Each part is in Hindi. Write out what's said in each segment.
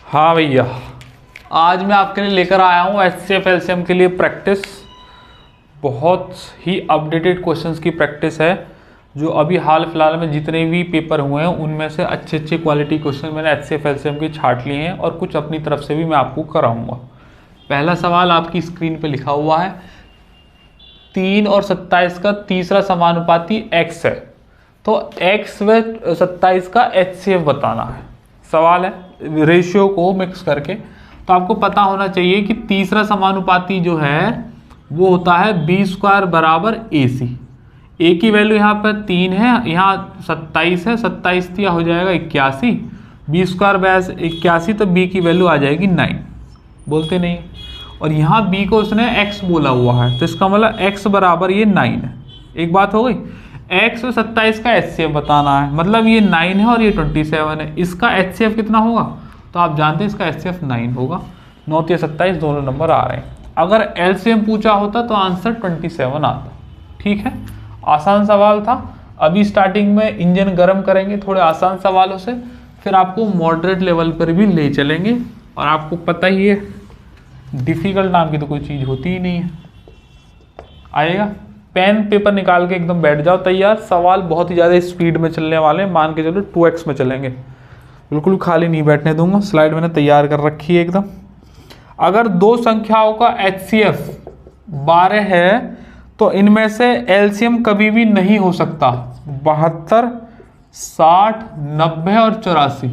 हाँ भैया, आज मैं आपके लिए लेकर आया हूँ HCF LCM के लिए प्रैक्टिस। बहुत ही अपडेटेड क्वेश्चंस की प्रैक्टिस है, जो अभी हाल फिलहाल में जितने भी पेपर हुए हैं उनमें से अच्छे क्वालिटी क्वेश्चन मैंने HCF LCM की छाट लिए हैं और कुछ अपनी तरफ से भी मैं आपको कराऊंगा। पहला सवाल आपकी स्क्रीन पे लिखा हुआ है, 3 और 27 का तीसरा समानुपाती x है, तो x व 27 का HCF बताना है। सवाल है रेशियो को मिक्स करके, तो आपको पता होना चाहिए कि तीसरा समानुपाती जो है वो होता है b² बराबर AC। a की वैल्यू यहाँ पर 3 है, यहाँ 27 है, 27 दिया हो जाएगा 81, b² बैस 81, तो b की वैल्यू आ जाएगी 9। बोलते नहीं, और यहाँ b को उसने x बोला हुआ है, तो इसका मतलब x बराबर ये 9 है। एक बात हो गई। x और 27 का HCF बताना है, मतलब ये 9 है और ये 27 है। इसका HCF कितना होगा, तो आप जानते हैं इसका HCF 9 होगा। 9 या 27 दोनों नंबर आ रहे हैं। अगर LCM पूछा होता तो आंसर 27 आता। ठीक है, आसान सवाल था। अभी स्टार्टिंग में इंजन गर्म करेंगे थोड़े आसान सवालों से, फिर आपको मॉडरेट लेवल पर भी ले चलेंगे। और आपको पता ही है डिफिकल्ट नाम की तो कोई चीज़ होती ही नहीं है। आएगा, पेन पेपर निकाल के एकदम बैठ जाओ तैयार। सवाल बहुत ही ज़्यादा स्पीड में चलने वाले हैं, मान के चलो 2x में चलेंगे। बिल्कुल खाली नहीं बैठने दूंगा, स्लाइड मैंने तैयार कर रखी है एकदम। अगर दो संख्याओं का HCF 12 है तो इनमें से LCM कभी भी नहीं हो सकता। 72, 60, 90 और 84।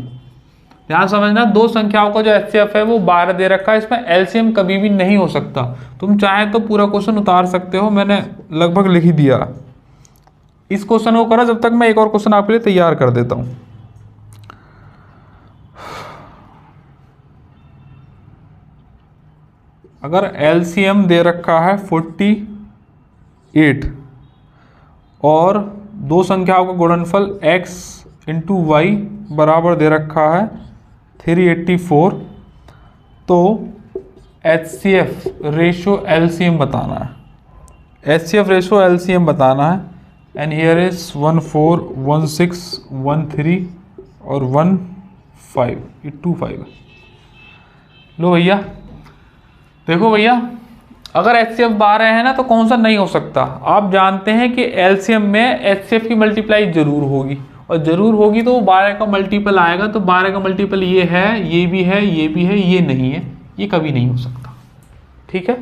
ध्यान समझना, दो संख्याओं का जो HCF है वो 12 दे रखा है, इसमें LCM कभी भी नहीं हो सकता। तुम चाहे तो पूरा क्वेश्चन उतार सकते हो, मैंने लगभग लिख ही दिया। इस क्वेश्चन को करो, जब तक मैं एक और क्वेश्चन आपके लिए तैयार कर देता हूं। अगर LCM दे रखा है 48 और दो संख्याओं का गुणनफल x × y बराबर दे रखा है 384, तो HCF रेशियो LCM बताना है। HCF रेशियो LCM बताना है। एंड हियर इज 14, 16, 13 और 15, ये 25 है। लो भैया, देखो भैया, अगर HCF 12 है ना तो कौन सा नहीं हो सकता। आप जानते हैं कि LCM में HCF की मल्टीप्लाई जरूर होगी, और जरूर होगी तो 12 का मल्टीपल आएगा। तो 12 का मल्टीपल ये है, ये भी है, ये भी है, ये नहीं है, ये कभी नहीं हो सकता। ठीक है,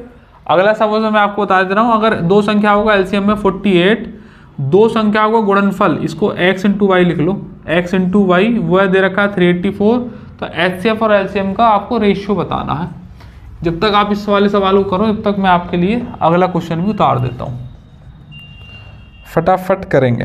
अगला सपोज मैं आपको बता दे रहा हूँ। अगर दो संख्याओं का LCM में 48, दो संख्याओं का गुणनफल, इसको x × y लिख लो, x × y वो दे रखा है 384। तो HCF और LCM का आपको रेशियो बताना है। जब तक आप इस वाले सवाल को करो, जब तक मैं आपके लिए अगला क्वेश्चन भी उतार देता हूँ। फटाफट करेंगे।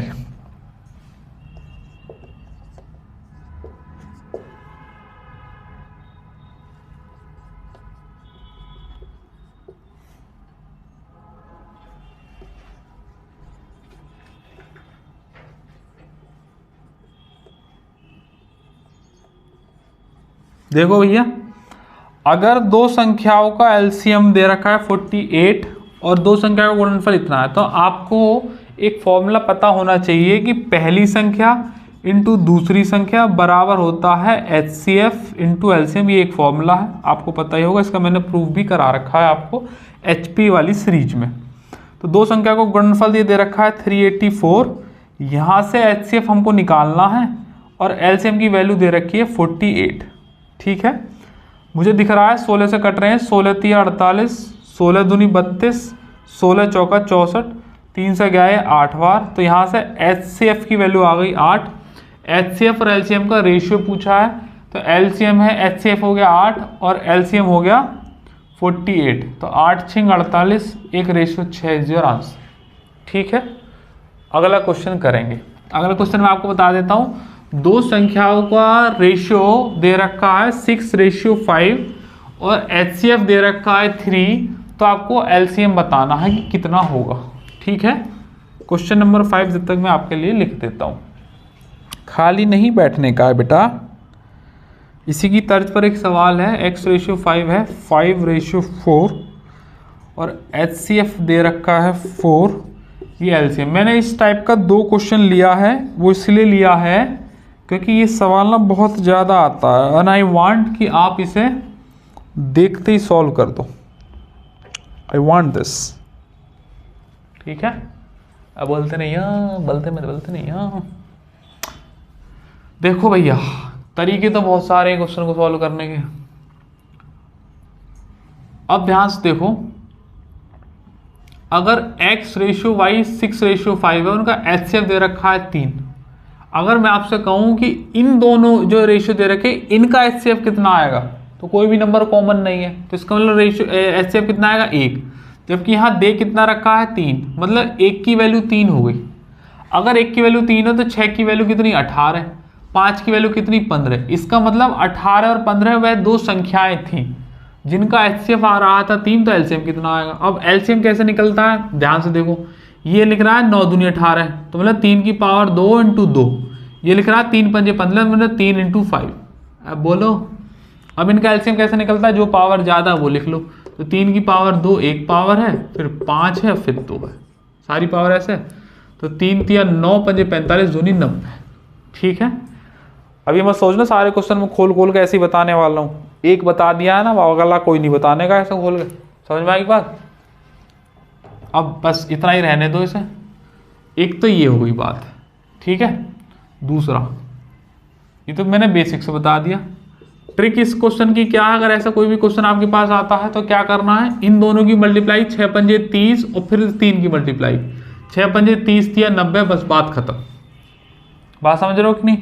देखो भैया, अगर दो संख्याओं का LCM दे रखा है 48 और दो संख्याओं का गुणनफल इतना है, तो आपको एक फॉर्मूला पता होना चाहिए कि पहली संख्या इंटू दूसरी संख्या बराबर होता है HCF × LCM। ये एक फॉर्मूला है, आपको पता ही होगा, इसका मैंने प्रूफ भी करा रखा है आपको HP वाली सीरीज में। तो दो संख्या को गुणनफल ये दे रखा है 384, यहाँ से HCF हमको निकालना है और LCM की वैल्यू दे रखी है 48। ठीक है, मुझे दिख रहा है 16 से कट रहे हैं, 16 × 3 = 48, 16 × 2 = 32, 16 × 4 = 64, 3 से गया है 8 बार। तो यहाँ से HCF की वैल्यू आ गई 8। HCF और LCM का रेशियो पूछा है, तो LCM है, HCF हो गया 8 और LCM हो गया 48। तो 8 × 6 = 48, एक रेशियो 6 इज योर आंसर। ठीक है, अगला क्वेश्चन करेंगे। अगला क्वेश्चन मैं आपको बता देता हूँ। दो संख्याओं का रेशियो दे रखा है 6:5 और HCF दे रखा है 3, तो आपको LCM बताना है कि कितना होगा। ठीक है, क्वेश्चन नंबर 5 जब तक मैं आपके लिए लिख देता हूँ। खाली नहीं बैठने का है बेटा। इसी की तर्ज पर एक सवाल है, x/5 है 5/4 और HCF दे रखा है 4, ये LCM। मैंने इस टाइप का दो क्वेश्चन लिया है, वो इसलिए लिया है क्योंकि ये सवाल ना बहुत ज़्यादा आता है एंड आई वांट कि आप इसे देखते ही सॉल्व कर दो। I want this. ठीक है, अब बोलते नहीं बोलते नहीं। देखो भैया, तरीके तो बहुत सारे हैं क्वेश्चन को सॉल्व करने के। अब ध्यान से देखो, अगर x रेशियो y 6 रेशियो 5 है, उनका HCF दे रखा है 3। अगर मैं आपसे कहूं कि इन दोनों जो रेशियो दे रखे इनका HCF कितना आएगा, तो कोई भी नंबर कॉमन नहीं है, तो इसका मतलब रेशियो HCF कितना आएगा 1। जबकि यहाँ दे कितना रखा है 3, मतलब 1 की वैल्यू 3 हो गई। अगर 1 की वैल्यू 3 है तो 6 की वैल्यू कितनी 18, 5 की वैल्यू कितनी 15। इसका मतलब 18 और 15 वह दो संख्याएं थी जिनका HCF आ रहा था 3, तो LCM कितना आएगा। अब LCM कैसे निकलता है, ध्यान से देखो, ये लिख रहा है 9 दूनी 18, तो मतलब 3 की पावर 2 × 2। ये लिख रहा है 3 × 5 15, मतलब 3 × 5। अब बोलो, अब इनका LCM कैसे निकलता है, जो पावर ज़्यादा वो लिख लो। तो 3 की पावर 2 एक पावर है, फिर 5 है, फिर 2 है, सारी पावर ऐसे। तो 3 × 9 × 5 45 दूनी 90। ठीक है, अभी मैं सोचना सारे क्वेश्चन में खोल के ऐसे ही बताने वाला हूँ। एक बता दिया है ना, अगला कोई नहीं बताने का ऐसा खोल के। समझ में आई बात? अब बस इतना ही रहने दो इसे। एक तो ये हो गई बात, ठीक है। दूसरा, ये तो मैंने बेसिक से बता दिया। ट्रिक इस क्वेश्चन की क्या है, अगर ऐसा कोई भी क्वेश्चन आपके पास आता है तो क्या करना है, इन दोनों की मल्टीप्लाई 6 × 5 = 30 और फिर 3 की मल्टीप्लाई 6 × 5 = 30 या 90, बस बात खत्म। बात समझ रहे हो कि नहीं?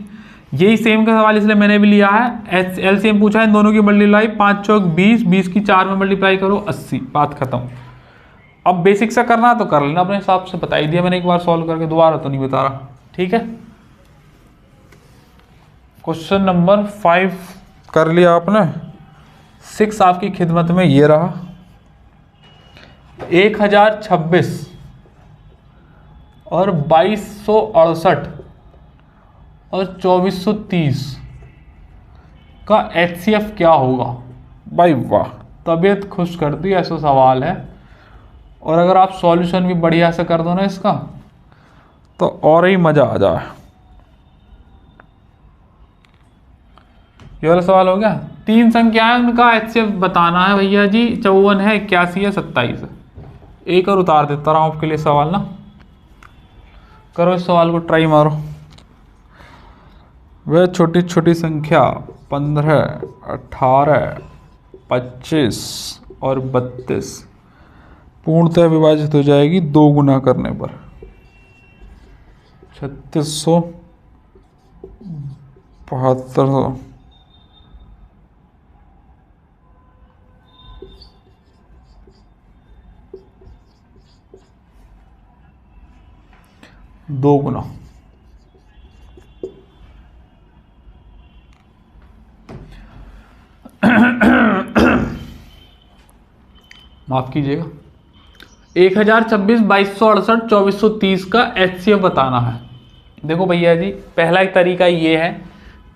यही सेम का सवाल इसलिए मैंने भी लिया है। LCM पूछा है, इन दोनों की मल्टीप्लाई 5 × 4 = 20, 20 की 4 में मल्टीप्लाई करो 80, बात खत्म। अब बेसिक से करना तो कर लेना, अपने हिसाब से बता ही दिया मैंने एक बार सॉल्व करके, दोबारा तो नहीं बता रहा। ठीक है, क्वेश्चन नंबर 5 कर लिया आपने। 6 आपकी खिदमत में ये रहा, 1026 और 2268 और 2430 का HCF क्या होगा। भाई वाह, तबीयत खुश करती ऐसा सवाल है। और अगर आप सॉल्यूशन भी बढ़िया से कर दो ना इसका, तो और ही मज़ा आ जाए। ये वाला सवाल हो गया। 3 संख्याएं, उनका HCF बताना है भैया जी। 54 है, 81 है, 27 है। एक और उतार देता रहा हूँ आपके लिए सवाल ना, करो इस सवाल को, ट्राई मारो। वह छोटी छोटी संख्या 15, 18, 25 और 32 पूर्णतः विभाजित हो जाएगी 2 गुना करने पर। 3600, 7200, 2 गुना। माफ कीजिएगा, 1026, 2268, 2430 का HCF बताना है। देखो भैया जी, पहला एक तरीका ये है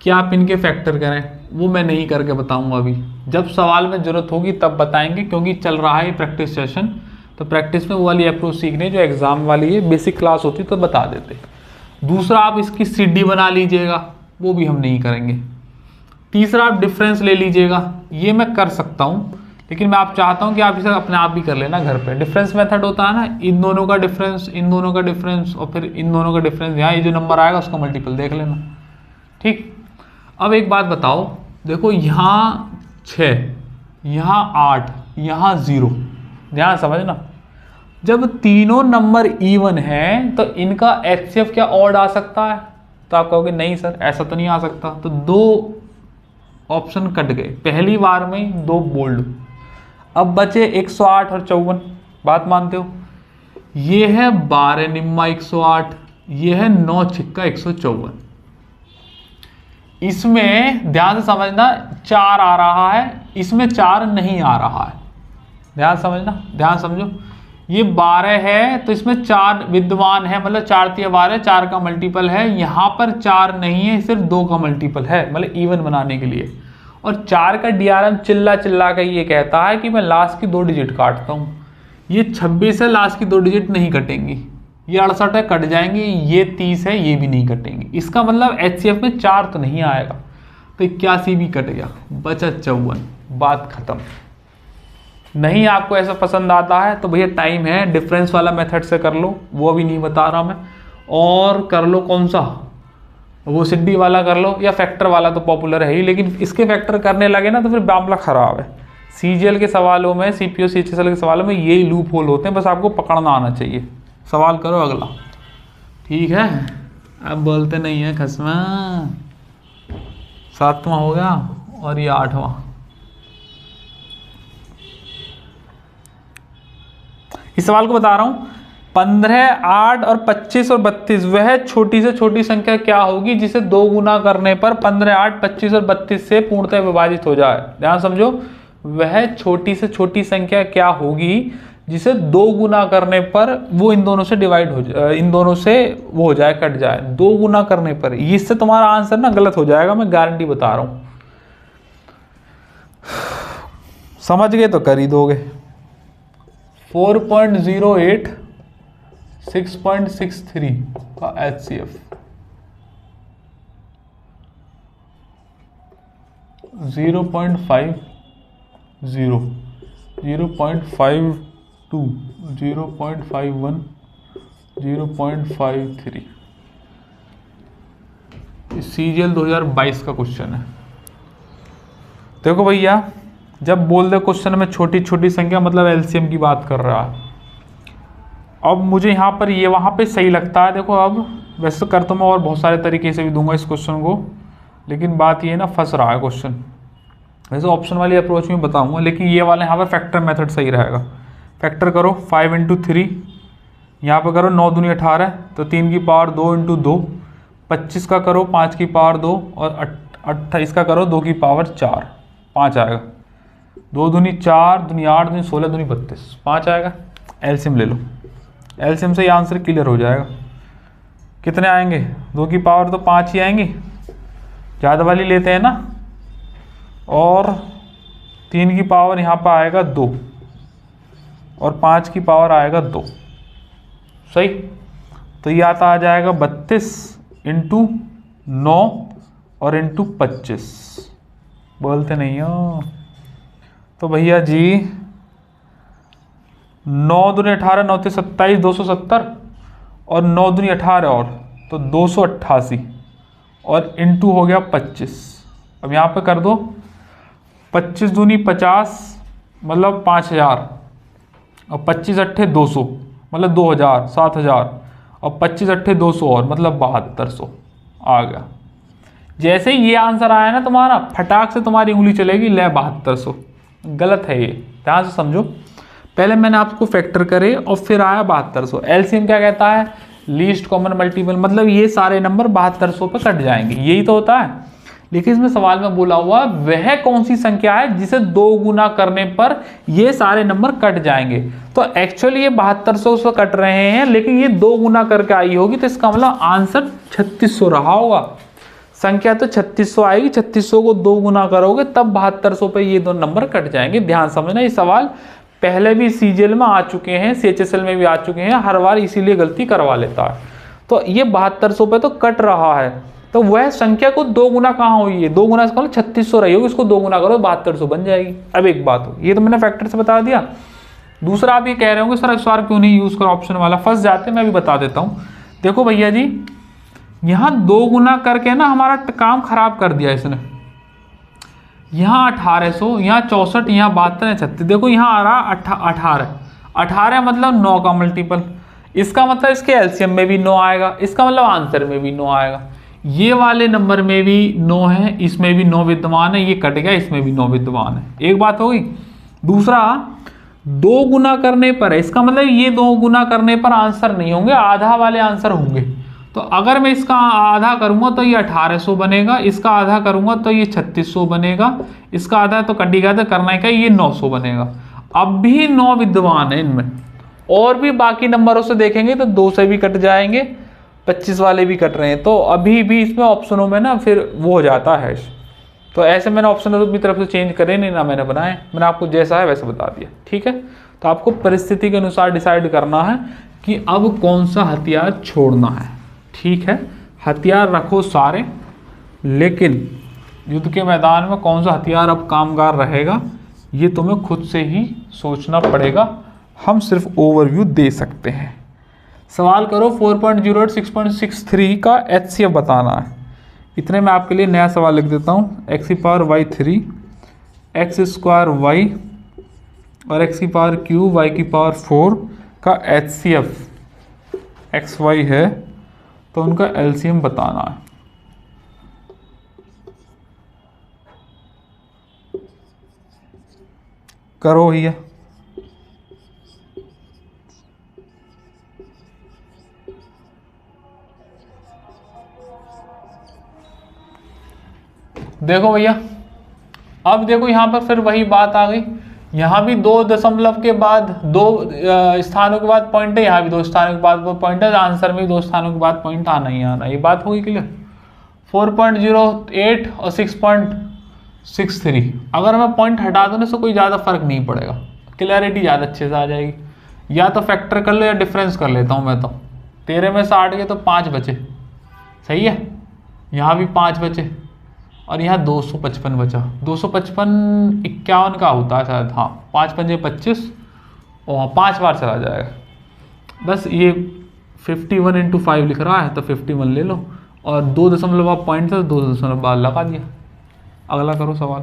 कि आप इनके फैक्टर करें, वो मैं नहीं करके बताऊंगा अभी। जब सवाल में जरूरत होगी तब बताएंगे, क्योंकि चल रहा है प्रैक्टिस सेशन। तो प्रैक्टिस में वो वाली अप्रोच सीखने जो एग्जाम वाली है, बेसिक क्लास होती तो बता देते। दूसरा, आप इसकी CD बना लीजिएगा, वो भी हम नहीं करेंगे। तीसरा, आप डिफरेंस ले लीजिएगा, ये मैं कर सकता हूँ, लेकिन मैं आप चाहता हूँ कि आप इसे अपने आप भी कर लेना घर पे। डिफरेंस मेथड होता है ना, इन दोनों का डिफरेंस, इन दोनों का डिफरेंस और फिर इन दोनों का डिफरेंस, यहाँ ये जो नंबर आएगा उसका मल्टीपल देख लेना। ठीक, अब एक बात बताओ, देखो यहाँ 6, यहाँ 8, यहाँ 0, ध्यान समझना। जब तीनों नंबर इवन हैं तो इनका HCF क्या ऑड आ सकता है? तो आप कहोगे नहीं सर, ऐसा तो नहीं आ सकता। तो 2 ऑप्शन कट गए, पहली बार में 2 बोल्ड। अब बचे 108 और 54, बात मानते हो? ये है 12 निम्मा 108, ये है 9 छिक्का 154। इसमें ध्यान से समझना 4 आ रहा है, इसमें 4 नहीं आ रहा है। ध्यान समझना, ध्यान समझो। ये 12 है तो इसमें 4 विद्यमान है, मतलब 4 × 3 = 12, 4 का मल्टीपल है। यहाँ पर 4 नहीं है, सिर्फ 2 का मल्टीपल है, मतलब इवन बनाने के लिए। और 4 का DRM चिल्ला चिल्ला कर ये कहता है कि मैं लास्ट की 2 डिजिट काटता हूँ। ये 26 है, लास्ट की 2 डिजिट नहीं कटेंगी। ये 68 है, कट जाएंगे, ये 30 है, ये भी नहीं कटेंगे। इसका मतलब HCF में 4 तो नहीं आएगा, तो 81 भी कट गया, बचा 54। बात खत्म। नहीं आपको ऐसा पसंद आता है तो भैया टाइम है, डिफरेंस वाला मेथड से कर लो, वो अभी नहीं बता रहा मैं, और कर लो कौन सा, वो सिड्डी वाला कर लो, या फैक्टर वाला तो पॉपुलर है ही, लेकिन इसके फैक्टर करने लगे ना तो फिर मामला खराब है। CGL के सवालों में, CPO CHSL के सवालों में यही लूप होल होते हैं, बस आपको पकड़ना आना चाहिए। सवाल करो अगला, ठीक है। अब बोलते नहीं है खसमा। 7वां हो गया और ये 8वां। इस सवाल को बता रहा हूं, 15, 8 और 25 और 32 वह छोटी से छोटी संख्या क्या होगी जिसे 2 गुना करने पर 15, 8, 25 और 32 से पूर्णतः विभाजित हो जाए। ध्यान समझो, वह छोटी से छोटी संख्या क्या होगी जिसे 2 गुना करने पर वो इन दोनों से डिवाइड हो जाए, इन दोनों से वो हो जाए, कट जाए। 2 गुना करने पर, इससे तुम्हारा आंसर ना गलत हो जाएगा, मैं गारंटी बता रहा हूं। समझ गए तो कर ही दोगे। 4.08 6.63 का HCF, 0.50, 0.52, 0.51, 0.53। CGL 2022 का क्वेश्चन है। देखो भैया, जब बोल दे क्वेश्चन में छोटी छोटी संख्या मतलब LCM की बात कर रहा है। अब मुझे यहाँ पर ये वहाँ पे सही लगता है। देखो अब वैसे तो कर तो मैं और बहुत सारे तरीके से भी दूंगा इस क्वेश्चन को, लेकिन बात ये ना फंस रहा है क्वेश्चन। वैसे ऑप्शन वाली अप्रोच में बताऊंगा, लेकिन ये वाला यहाँ पर फैक्टर मेथड सही रहेगा। फैक्टर करो 5 × 3, यहाँ पर करो 9 दूनी 18, तो 3 की पावर 2 × 2, 25 का करो 5 की पावर 2, और 28 का करो 2 की पावर 4, 5 आएगा। 2 दूनी 4, दूनी 8, दूनी 16, दूनी 32, 5 आएगा। एलसीएम ले लो, एलसीएम से ये आंसर क्लियर हो जाएगा। कितने आएंगे? 2 की पावर तो 5 ही आएंगी, ज़्यादा वाली लेते हैं ना, और 3 की पावर यहाँ पर आएगा 2, और 5 की पावर आएगा 2। सही, तो ये आता आ जाएगा 32 × 9 और × 25। बोलते नहीं हो तो भैया जी 9 दूनी 18, 9 27, 270, और 9 दूनी 18 और तो 288, और इंटू हो गया 25। अब यहाँ पे कर दो 25 दूनी 50 मतलब 5000, और 25 अट्ठे 200 मतलब 2000, 7000, और 25 अट्ठे 200 और मतलब 7200 आ गया। जैसे ही ये आंसर आया ना तुम्हारा, फटाक से तुम्हारी उंगली चलेगी, ले 7200। गलत है ये, ध्यान से समझो। पहले मैंने आपको फैक्टर करे और फिर आया 7200। एलसीएम क्या कहता है? लीस्ट कॉमन मल्टीपल, मतलब ये सारे नंबर 7200 पे कट जाएंगे, यही तो होता है। लेकिन इसमें सवाल में बोला हुआ वह कौन सी संख्या है जिसे 2 गुना करने पर ये सारे नंबर कट जाएंगे। तो एक्चुअली ये 7200 से कट रहे हैं, लेकिन ये 2 गुना करके आई होगी, तो इसका मतलब आंसर 3600 रहा होगा। संख्या तो 3600 आएगी, 3600 को 2 गुना करोगे तब 7200 पे ये 2 नंबर कट जाएंगे। ध्यान समझना, ये सवाल पहले भी सीजीएल में आ चुके हैं, सीएचएसएल में भी आ चुके हैं, हर बार इसीलिए गलती करवा लेता है। तो ये 7200 पे तो कट रहा है, तो वह संख्या को 2 गुना कहाँ हुई है? 2 गुना इसका 3600 रही होगी, इसको 2 गुना करो 7200 बन जाएगी। अब एक बात हो, ये तो मैंने फैक्टर से बता दिया। दूसरा आप ये कह रहे होंगे सर इस बार क्यों नहीं यूज करो ऑप्शन वाला, फंस जाते, मैं भी बता देता हूँ। देखो भैया जी, यहाँ 2 गुना करके ना हमारा काम खराब कर दिया इसने। यहाँ 1800, यहाँ 64, यहाँ 72, 36। देखो यहाँ आ रहा 18 मतलब 9 का मल्टीपल, इसका मतलब इसके एलसीएम में भी 9 आएगा, इसका मतलब आंसर में भी 9 आएगा। ये वाले नंबर में भी 9 है, इसमें भी 9 विद्यमान है, ये कट गया, इसमें भी 9 विद्यमान है। एक बात हो गई। दूसरा 2 गुना करने पर है, इसका मतलब ये 2 गुना करने पर आंसर नहीं होंगे, आधा वाले आंसर होंगे। तो अगर मैं इसका आधा करूंगा तो ये 1800 बनेगा, इसका आधा करूंगा तो ये 3600 बनेगा, इसका आधा तो कटी गया था करना का, ये 900 बनेगा। अब भी 9 विद्यमान है इनमें, और भी बाकी नंबरों से देखेंगे तो 2 से भी कट जाएंगे, 25 वाले भी कट रहे हैं। तो अभी भी इसमें ऑप्शनों में ना फिर वो हो जाता है। तो ऐसे मैंने ऑप्शन अपनी तरफ से चेंज करे नहीं ना, मैंने बनाए, मैंने आपको जैसा है वैसे बता दिया, ठीक है। तो आपको परिस्थिति के अनुसार डिसाइड करना है कि अब कौन सा हथियार छोड़ना है। ठीक है, हथियार रखो सारे, लेकिन युद्ध के मैदान में कौन सा हथियार अब कामगार रहेगा ये तुम्हें खुद से ही सोचना पड़ेगा, हम सिर्फ ओवरव्यू दे सकते हैं। सवाल करो 4.08 6.63 का HCF बताना है। इतने में आपके लिए नया सवाल लिख देता हूँ। x की power y3 x square y और x की पावर q y की पावर 4 का HCF एक्स वाई है, तो उनका LCM बताना है। करो भैया। देखो भैया, अब देखो यहाँ पर फिर वही बात आ गई। यहाँ भी 2 दशमलव के बाद 2 स्थानों के बाद पॉइंट है, यहाँ भी 2 स्थानों के बाद पॉइंट है, आंसर में 2 स्थानों के बाद पॉइंट आना ही आना। ये बात होगी क्लियर। 4.08 और 6.63 अगर मैं पॉइंट हटा दूँ तो कोई ज़्यादा फर्क नहीं पड़ेगा, क्लैरिटी ज़्यादा अच्छे से आ जाएगी। या तो फैक्टर कर लो या डिफरेंस कर लेता हूँ मैं तो। 13 में से 8 गए तो 5 बचे, सही है। यहाँ भी 5 बचे और यहाँ 255 बचा। 255 51 का होता है शायद, हाँ। 5 पंजे 25 और 5 बार चला जाएगा। बस ये 51 × 5 लिख रहा है तो 51 ले लो, और 2 दशमलव पॉइंट से 2 दशमलव बाद लगा दिया। अगला करो सवाल।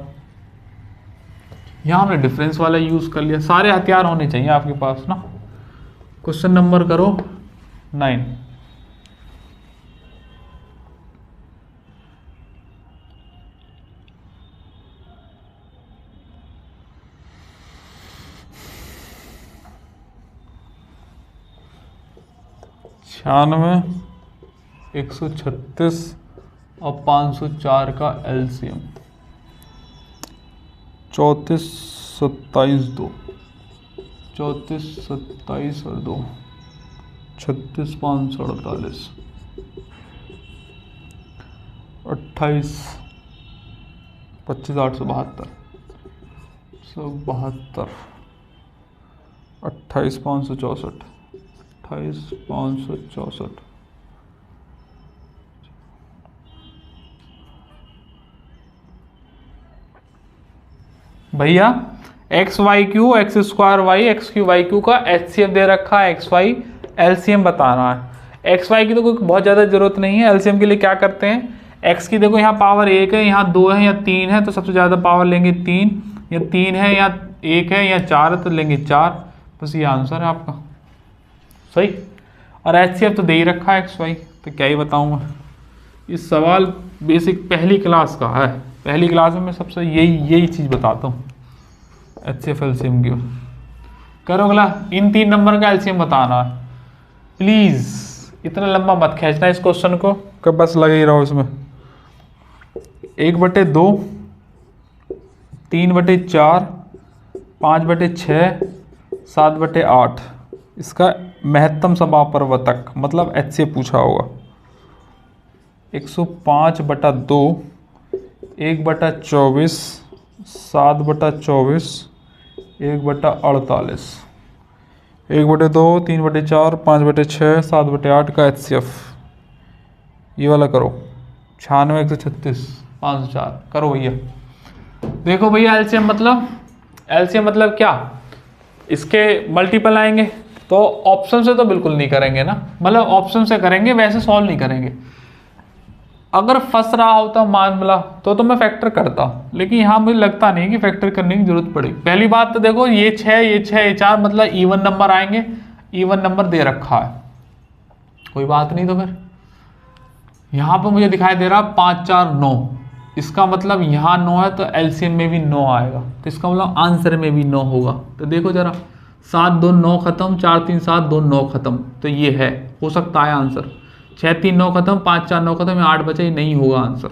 यहाँ हमने डिफरेंस वाला यूज़ कर लिया। सारे हथियार होने चाहिए आपके पास ना। क्वेश्चन नंबर करो 9। छियानवे 136 और 504 का LCM 34 27 2 34 27 और 2 36 548 28 25 872 172 28 564 28 564। भैया x y Q x square y x Q y Q का HCF दे रखा है, एक्स वाई LCM बताना है। एक्स वाई की तो कोई बहुत ज़्यादा जरूरत नहीं है। LCM के लिए क्या करते हैं, एक्स की देखो यहाँ पावर 1 है, यहाँ 2 है या 3 है, तो सबसे ज़्यादा पावर लेंगे 3, या 3 है या 1 है या 4 है तो लेंगे 4। बस ये आंसर है आपका, सही। और HCF तो दे ही रखा है एक्स वाई, तो क्या ही बताऊँगा। इस सवाल बेसिक पहली क्लास का है। पहली क्लास में मैं सबसे यही चीज़ बताता हूँ, HCF LCM की। करो अगला। इन 3 नंबर का LCM बताना है। प्लीज़ इतना लंबा मत खींचना इस क्वेश्चन को, कब बस लगे ही रहो इसमें। 1/2 3/4 5/6 7/8 इसका महत्तम समापवर्तक मतलब HCF पूछा होगा। 105/2 1/24 7/24 1/48 1/2 3/4 5/6 7/8 का HCF ये वाला करो। 96 136 504 करो भैया। देखो भैया LCM मतलब क्या, इसके मल्टीपल आएंगे तो ऑप्शन से तो बिल्कुल नहीं करेंगे ना, मतलब ऑप्शन से करेंगे, वैसे सॉल्व नहीं करेंगे। अगर फंस रहा होता मामला तो मैं फैक्टर करता, लेकिन यहाँ मुझे लगता नहीं कि फैक्टर करने की जरूरत पड़ेगी। पहली बात तो देखो ये 6 ये 6 ये 4 मतलब इवन नंबर आएंगे, इवन नंबर दे रखा है, कोई बात नहीं। तो फिर यहाँ पर मुझे दिखाई दे रहा 5 4 9, इसका मतलब यहाँ 9 है तो LCM में भी 9 आएगा, तो इसका मतलब आंसर में भी 9 होगा। तो देखो जरा 7 2 9 खत्म, 4 3 7 2 9 खत्म, तो ये है, हो सकता है आंसर। 6 3 9 खत्म, 5 4 9 खत्म, 8 बचे, ये नहीं होगा आंसर।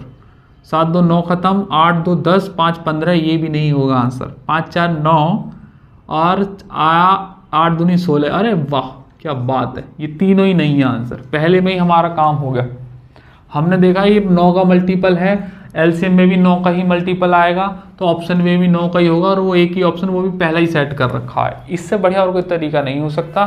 7 2 9 खत्म, 8 2 10 5 15, ये भी नहीं होगा आंसर। 5 4 9 और 8 दूनी 16, अरे वाह क्या बात है, ये तीनों ही नहीं है आंसर। पहले में ही हमारा काम हो गया। हमने देखा ये 9 का मल्टीपल है, LCM में भी 9 का ही मल्टीपल आएगा, तो ऑप्शन में भी 9 का ही होगा, और वो एक ही ऑप्शन वो भी पहला ही सेट कर रखा है। इससे बढ़िया और कोई तरीका नहीं हो सकता।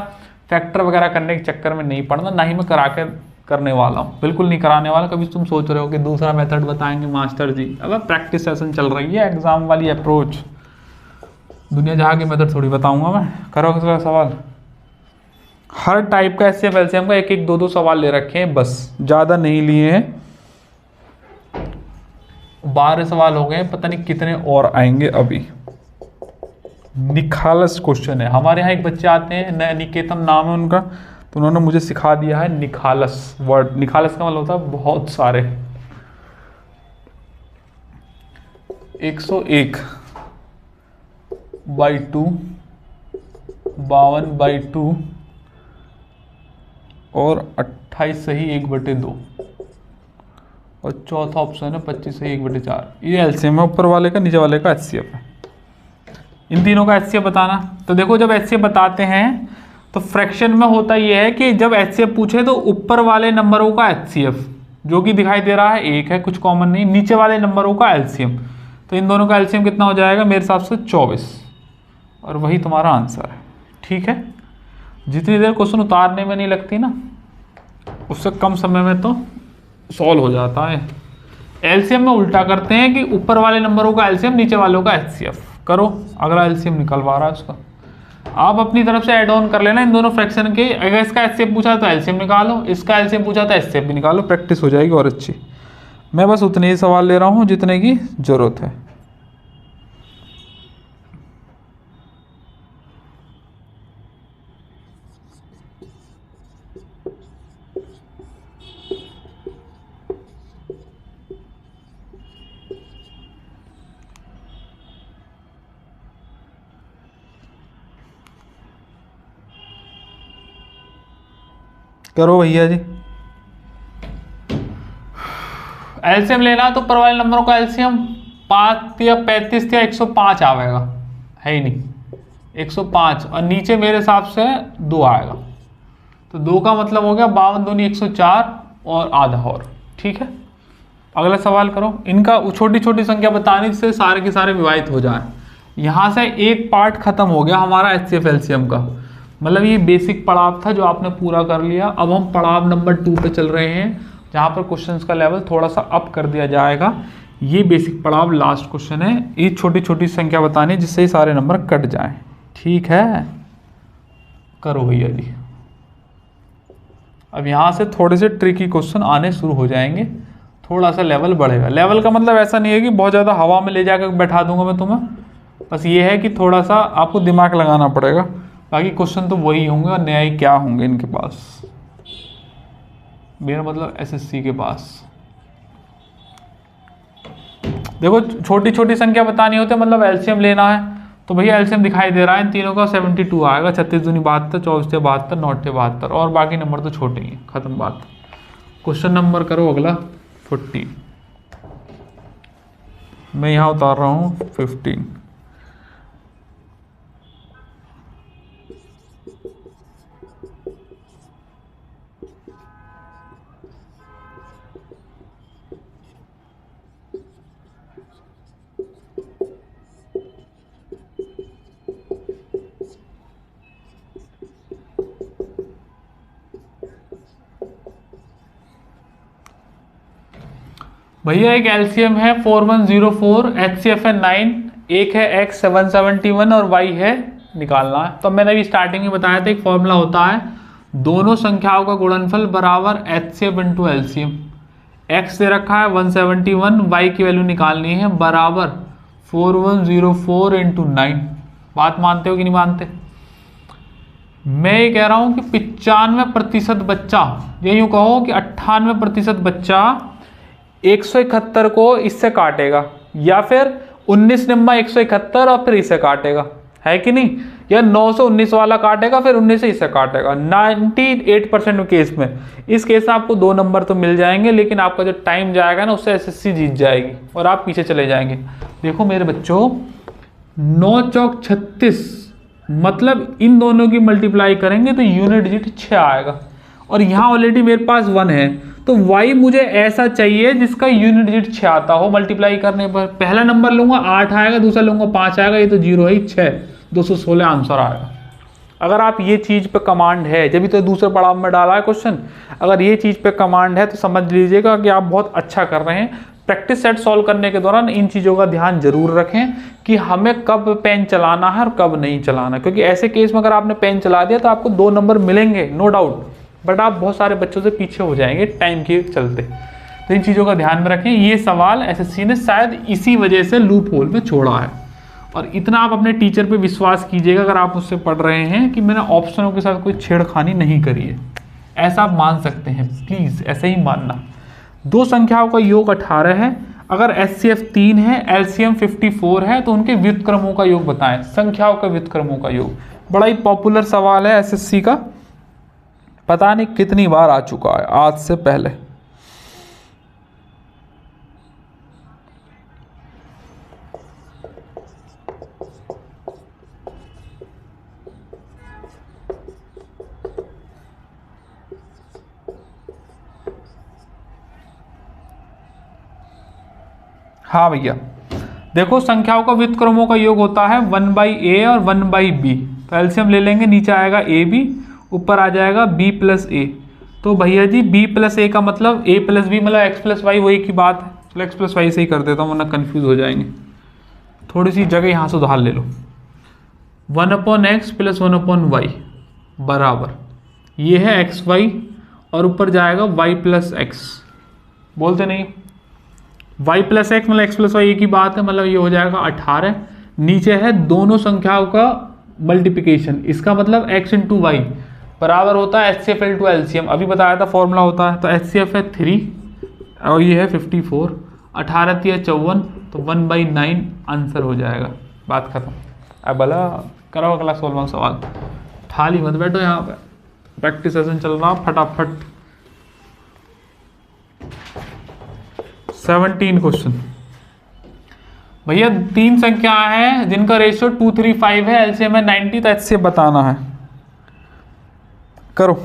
फैक्टर वगैरह करने के चक्कर में नहीं पड़ना, ना ही मैं करा के करने वाला हूँ, बिल्कुल नहीं कराने वाला। कभी तुम सोच रहे हो कि दूसरा मेथड बताएंगे मास्टर जी, अब प्रैक्टिस सेशन चल रही है, एग्जाम वाली अप्रोच, दुनिया जहाँ की मेथड थोड़ी बताऊंगा मैं। करो दूसरा सवाल। हर टाइप का एचसीएफ एलसीएम का एक एक दो दो सवाल ले रखे हैं, बस ज़्यादा नहीं लिए हैं। 12 सवाल हो गए, पता नहीं कितने और आएंगे अभी। निखालस क्वेश्चन है। हमारे यहाँ एक बच्चे आते हैं, निकेतन नाम है उनका, तो उन्होंने मुझे सिखा दिया है निखालस वर्ड। निखालस का मतलब होता है बहुत सारे। 101 बाई 2, 52 बाई 2 और 28 सही 1/2 और चौथा ऑप्शन है 25 सही 1/4। ये एलसीएम है ऊपर वाले का, नीचे वाले का एचसीएफ है। इन तीनों का एचसीएफ बताना। तो देखो जब एचसीएफ बताते हैं तो फ्रैक्शन में होता यह है कि जब एचसीएफ पूछे तो ऊपर वाले नंबरों का एचसीएफ जो कि दिखाई दे रहा है 1 है, कुछ कॉमन नहीं, नीचे वाले नंबरों का एलसीएम। तो इन दोनों का एलसीएम कितना हो जाएगा मेरे हिसाब से 24, और वही तुम्हारा आंसर है। ठीक है, जितनी देर क्वेश्चन उतारने में नहीं लगती ना, उससे कम समय में तो सॉल्व हो जाता है। एलसीएम में उल्टा करते हैं कि ऊपर वाले नंबरों का एलसीएम, नीचे वालों का एचसीएफ। करो, अगला एलसीएम निकलवा रहा है उसका। आप अपनी तरफ से ऐड ऑन कर लेना इन दोनों फ्रैक्शन के। अगर इसका एचसीएफ पूछा तो एलसीएम निकालो, इसका एलसीएम पूछा तो एचसीएफ भी निकालो, प्रैक्टिस हो जाएगी और अच्छी। मैं बस उतने ही सवाल ले रहा हूँ जितने की जरूरत है। करो भैया जी। एलसीएम लेना तो ऊपर वाले नंबरों का एलसीएम 5 या 35 या 105 आएगा, है ही नहीं 105, और नीचे मेरे हिसाब से 2 आएगा। तो 2 का मतलब हो गया 52 दूनी 104 और आधा और। ठीक है, अगला सवाल करो। इनका छोटी छोटी संख्या बताने से सारे के सारे विवाहित हो जाए। यहाँ से एक पार्ट खत्म हो गया हमारा एचसीएफ एलसीएम का, मतलब ये बेसिक पड़ाव था जो आपने पूरा कर लिया। अब हम पड़ाव नंबर 2 पे चल रहे हैं, जहाँ पर क्वेश्चंस का लेवल थोड़ा सा अप कर दिया जाएगा। ये बेसिक पड़ाव लास्ट क्वेश्चन है, ये छोटी छोटी संख्या बतानी जिससे ही सारे नंबर कट जाएं। ठीक है, करो भैया जी। अब यहाँ से थोड़े से ट्रिकी क्वेश्चन आने शुरू हो जाएंगे, थोड़ा सा लेवल बढ़ेगा। लेवल का मतलब ऐसा नहीं है कि बहुत ज़्यादा हवा में ले जाकर बैठा दूंगा मैं तुम्हें, बस ये है कि थोड़ा सा आपको दिमाग लगाना पड़ेगा। बाकी क्वेश्चन तो वही होंगे और नया ही क्या होंगे इनके पास, मेरा मतलब एसएससी के पास। देखो छोटी छोटी संख्या बतानी होती है, मतलब एलसीएम लेना है तो भैया एलसीएम दिखाई दे रहा है इन तीनों का 72 आएगा। 36 दूनी 72, 24 72, 9 72, और बाकी नंबर तो छोटे ही हैं, खत्म बात। क्वेश्चन नंबर करो अगला 14। मैं यहाँ उतार रहा हूँ 15। भैया एक एलसीएम है 4104, एचसीएफ है 9, एक है x 771 और y है निकालना है। तो मैंने अभी स्टार्टिंग में बताया था एक फॉर्मूला होता है, दोनों संख्याओं का गुणनफल बराबर एचसीएफ इंटू एलसीएम। x दे रखा है 171, y की वैल्यू निकालनी है बराबर 4104 इंटू 9। बात मानते हो कि नहीं मानते? मैं ये कह रहा हूं कि 95% बच्चा, ये यूं कहो कि 98% बच्चा 171 को इससे काटेगा, या फिर 19 निम्मा 171 और फिर इसे काटेगा, है कि नहीं? या 919 वाला काटेगा फिर 19 से इसे काटेगा। 98% केस में, इस केस में आपको 2 नंबर तो मिल जाएंगे, लेकिन आपका जो टाइम जाएगा ना उससे एसएससी जीत जाएगी और आप पीछे चले जाएंगे। देखो मेरे बच्चों, 9 चौक 36, मतलब इन दोनों की मल्टीप्लाई करेंगे तो यूनिट डिजिट 6 आएगा, और यहाँ ऑलरेडी मेरे पास 1 है, तो y मुझे ऐसा चाहिए जिसका यूनिट डिजिट 6 आता हो। मल्टीप्लाई करने पर पहला नंबर लूंगा 8 आएगा, दूसरा लूंगा 5 आएगा, ये तो 0 है 6, 216 आंसर आएगा। अगर आप ये चीज़ पे कमांड है, जब भी तो दूसरे पड़ाव में डाला है क्वेश्चन, अगर ये चीज़ पे कमांड है तो समझ लीजिएगा कि आप बहुत अच्छा कर रहे हैं। प्रैक्टिस सेट सॉल्व करने के दौरान इन चीज़ों का ध्यान जरूर रखें कि हमें कब पेन चलाना है और कब नहीं चलाना, क्योंकि ऐसे केस में अगर आपने पेन चला दिया तो आपको 2 नंबर मिलेंगे नो डाउट, बट आप बहुत सारे बच्चों से पीछे हो जाएंगे टाइम के चलते। तो इन चीज़ों का ध्यान में रखें। ये सवाल एसएससी ने शायद इसी वजह से लूप होल में छोड़ा है, और इतना आप अपने टीचर पे विश्वास कीजिएगा अगर आप उससे पढ़ रहे हैं कि मैंने ऑप्शनों के साथ कोई छेड़खानी नहीं करी है, ऐसा आप मान सकते हैं, प्लीज़ ऐसे ही मानना। 2 संख्याओं का योग 18 है, अगर एचसीएफ 3 है, एलसीएम 54 है, तो उनके व्युत्क्रमों का योग बताएं, संख्याओं के व्युत्क्रमों का योग। बड़ा ही पॉपुलर सवाल है एसएससी का, पता नहीं कितनी बार आ चुका है आज से पहले। हाँ भैया, देखो संख्याओं का व्युत्क्रमों का योग होता है 1/a और 1/b, तो एलसीएम ले लेंगे, नीचे आएगा ab, ऊपर आ जाएगा b + a। तो भैया जी b + a का मतलब a + b मतलब x + y, वो एक ही बात है। चलो x + y से ही कर देता हूँ वरना कन्फ्यूज हो जाएंगे, थोड़ी सी जगह यहाँ से उधार ले लो। 1/x + 1/y बराबर, ये है xy और ऊपर जाएगा y + x, बोलते नहीं y + x मतलब x + y एक ही बात है, मतलब ये हो जाएगा 18। नीचे है दोनों संख्याओं का मल्टीप्लिकेशन, इसका मतलब x × y बराबर होता है HCF × LCM, अभी बताया था फॉर्मूला होता है। तो HCF है 3 और ये है 54, 18 × 3 = 54, तो 1/9 आंसर हो जाएगा, बात खत्म। अब भला करो अगला 16वां सवाल, खाली मत बैठो यहाँ पे, प्रैक्टिस सेशन चल रहा फटाफट। 17 क्वेश्चन भैया, 3 संख्या है जिनका रेशियो 235 है, एलसीएम है 90, तो एचसीएफ बताना है, करो।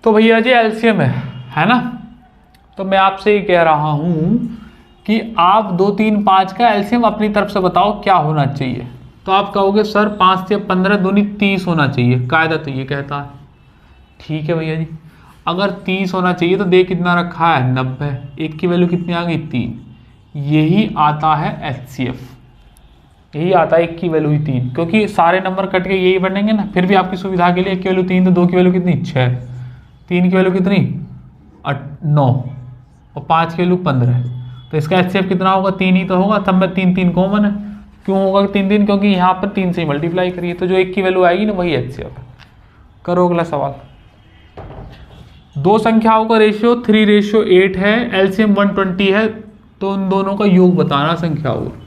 तो भैया जी एलसीएम है ना, तो मैं आपसे ये कह रहा हूं कि आप 2, 3, 5 का एलसीएम अपनी तरफ से बताओ क्या होना चाहिए। तो आप कहोगे सर 5 से 15 दूनी 30 होना चाहिए, कायदा तो ये कहता है। ठीक है भैया जी, अगर 30 होना चाहिए तो दे कितना रखा है 90, एक की वैल्यू कितनी आ गई 3, यही आता है एचसीएफ, यही आता है, एक की वैल्यू ही 3, क्योंकि सारे नंबर कट के यही बनेंगे ना। फिर भी आपकी सुविधा के लिए एक की वैल्यू 3, तो 2 की वैल्यू कितनी 6, 3 की वैल्यू कितनी 9 और 5 की वैल्यू 15, तो इसका एचसीएफ कितना होगा 3 ही तो होगा, तब में 3 3 कॉमन है। क्यों होगा 3 3, क्योंकि यहाँ पर 3 से मल्टीप्लाई करिए, तो जो एक की वैल्यू आएगी ना वही एचसीएफ है। करो अगला सवाल। 2 संख्याओं का रेशियो 3:8 है, एलसीएम 120 है, तो उन दोनों का योग बताना संख्याओं का।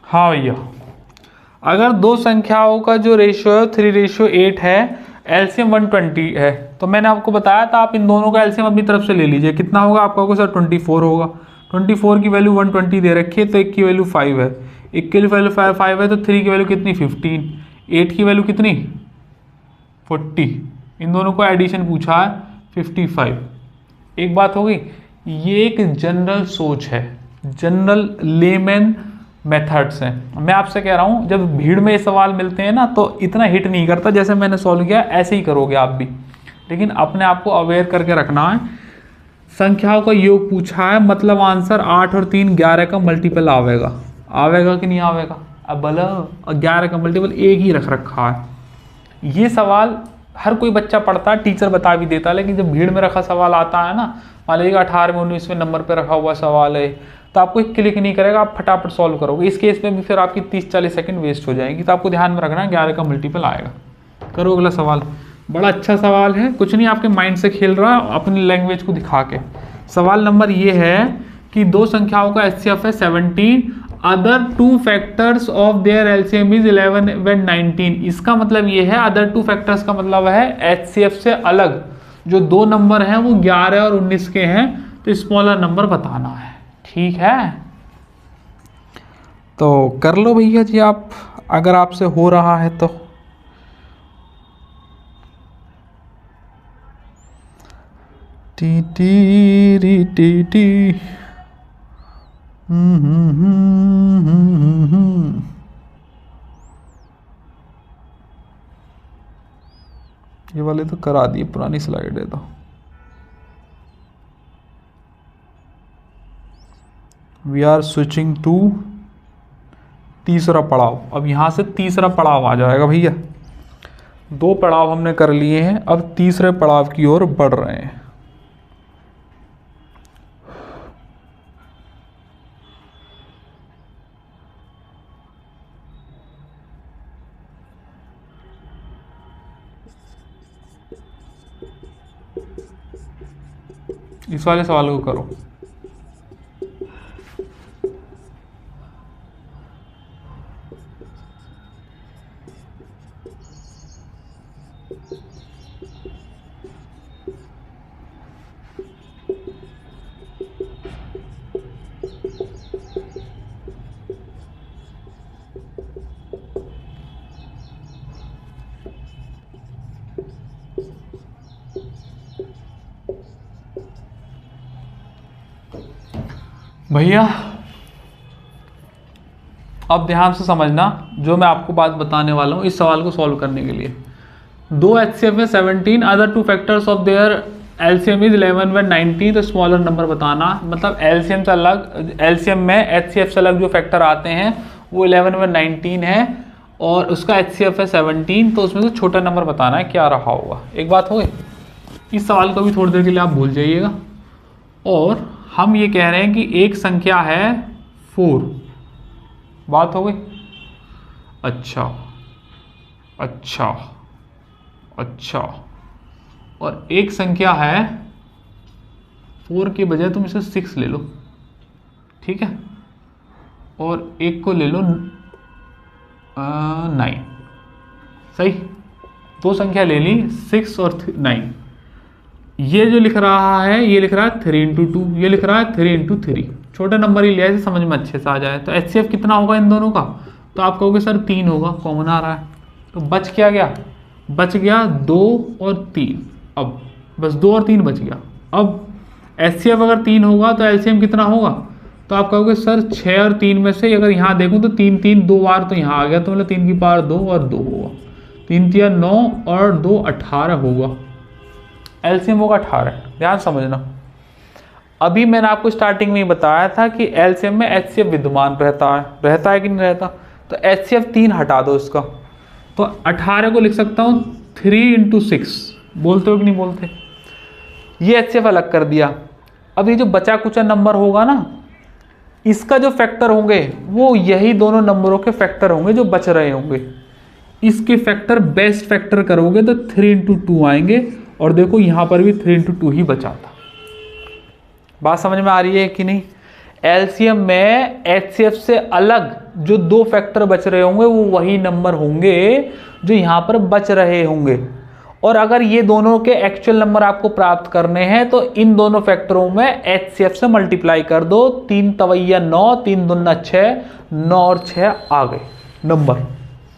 हाँ भैया, अगर 2 संख्याओं का जो रेशियो है 3:8 है, एलसीएम 120 है, तो मैंने आपको बताया था आप इन दोनों का एलसीएम अपनी तरफ से ले लीजिए। कितना होगा आपका होगा सर 24 होगा, 24 की वैल्यू 120 दे रखी है, तो 1 की वैल्यू 5 है, 1 की वैल्यू 5 है, तो 3 की वैल्यू कितनी 15, 8 की वैल्यू कितनी 40, इन दोनों को एडिशन पूछा है 55। एक बात होगी, ये एक जनरल सोच है, जनरल लेमैन मेथड्स हैं। मैं आपसे कह रहा हूँ जब भीड़ में ये सवाल मिलते हैं ना तो इतना हिट नहीं करता, जैसे मैंने सॉल्व किया ऐसे ही करोगे आप भी, लेकिन अपने आप को अवेयर करके रखना है। संख्याओं का योग पूछा है, मतलब आंसर 8 और 3 11 का मल्टीपल आवेगा, आवेगा कि नहीं आवेगा? अब भला 11 का मल्टीपल एक ही रख रखा है। ये सवाल हर कोई बच्चा पढ़ता है, टीचर बता भी देता है, लेकिन जब भीड़ में रखा सवाल आता है ना, मान लीजिएगा 18वें 19वें नंबर पर रखा हुआ सवाल है, तो आपको क्लिक नहीं करेगा, आप फटाफट सॉल्व करोगे। इस केस में भी फिर आपकी 30-40 सेकंड वेस्ट हो जाएगी। तो आपको ध्यान में रखना है 11 का मल्टीपल आएगा। करो अगला सवाल। बड़ा अच्छा सवाल है, कुछ नहीं आपके माइंड से खेल रहा अपनी लैंग्वेज को दिखा के। सवाल नंबर ये है कि दो संख्याओं का HCF है 17, other two factors of their LCM is 11 व 19। इसका मतलब ये है, अदर टू फैक्टर्स का मतलब है HCF से अलग जो दो नंबर हैं वो 11 और 19 के हैं, तो स्मॉलर नंबर बताना है। ठीक है, तो कर लो भैया जी आप, अगर आपसे हो रहा है तो। टी टी री टी टी ये वाले तो करा दिए, पुरानी स्लाइड है तो। वी आर स्विचिंग टू तीसरा पड़ाव। अब यहाँ से तीसरा पड़ाव आ जाएगा भैया। दो पड़ाव हमने कर लिए हैं, अब तीसरे पड़ाव की ओर बढ़ रहे हैं। इस वाले सवाल को करो। भैया अब ध्यान से समझना जो मैं आपको बात बताने वाला हूँ इस सवाल को सॉल्व करने के लिए। दो HCF में 17, other two factors of their LCM is 11 व 19, तो स्मॉलर नंबर बताना। मतलब LCM से अलग, LCM में HCF से अलग जो फैक्टर आते हैं वो 11 व 19 है, और उसका HCF है 17, तो उसमें से छोटा नंबर बताना है क्या रहा होगा। एक बात हो गई, इस सवाल को भी थोड़ी देर के लिए आप भूल जाइएगा। और हम ये कह रहे हैं कि एक संख्या है 4, बात हो गई। अच्छा अच्छा अच्छा, और एक संख्या है 4 के बजाय तुम इसे 6 ले लो, ठीक है, और एक को ले लो 9, सही। दो संख्या ले ली 6 और 9। ये जो लिख रहा है ये लिख रहा है 3 इंटू 2, ये लिख रहा है 3 इंटू 3। छोटा नंबर ही लिया है, समझ में अच्छे से आ जाए। तो HCF कितना होगा इन दोनों का? तो आप कहोगे सर 3 होगा, कॉमन आ रहा है, तो बच क्या गया? बच गया 2 और 3। अब बस 2 और 3 बच गया। अब HCF अगर 3 होगा तो LCM कितना होगा? तो आप कहोगे सर 6 और 3 में से अगर यहाँ देखूँ तो 3 3 2 बार तो यहाँ आ गया, तो मतलब 3 की पावर 2 और 2 होगा। 3 3 9 और 2 18 होगा। LCM होगा 18। ध्यान समझना, अभी मैंने आपको स्टार्टिंग में ही बताया था कि LCM में HCF विद्यमान रहता है कि नहीं रहता। तो HCF 3 हटा दो इसका, तो 18 को लिख सकता हूँ 3 इंटू 6। बोलते हो कि नहीं बोलते? ये HCF अलग कर दिया। अब ये जो बचा कुचा नंबर होगा ना, इसका जो फैक्टर होंगे वो यही दोनों नंबरों के फैक्टर होंगे जो बच रहे होंगे। इसके फैक्टर बेस्ट फैक्टर करोगे तो 3 इंटू 2 आएंगे, और देखो यहाँ पर भी 3 इंटू 2 ही बचा था। बात समझ में आ रही है कि नहीं? LCM में HCF से अलग जो दो फैक्टर बच रहे होंगे वो वही नंबर होंगे जो यहाँ पर बच रहे होंगे। और अगर ये दोनों के एक्चुअल नंबर आपको प्राप्त करने हैं तो इन दोनों फैक्टरों में HCF से मल्टीप्लाई कर दो। 3 तवैया 9, 3 दूना 6, 9 और 6 आ गए नंबर।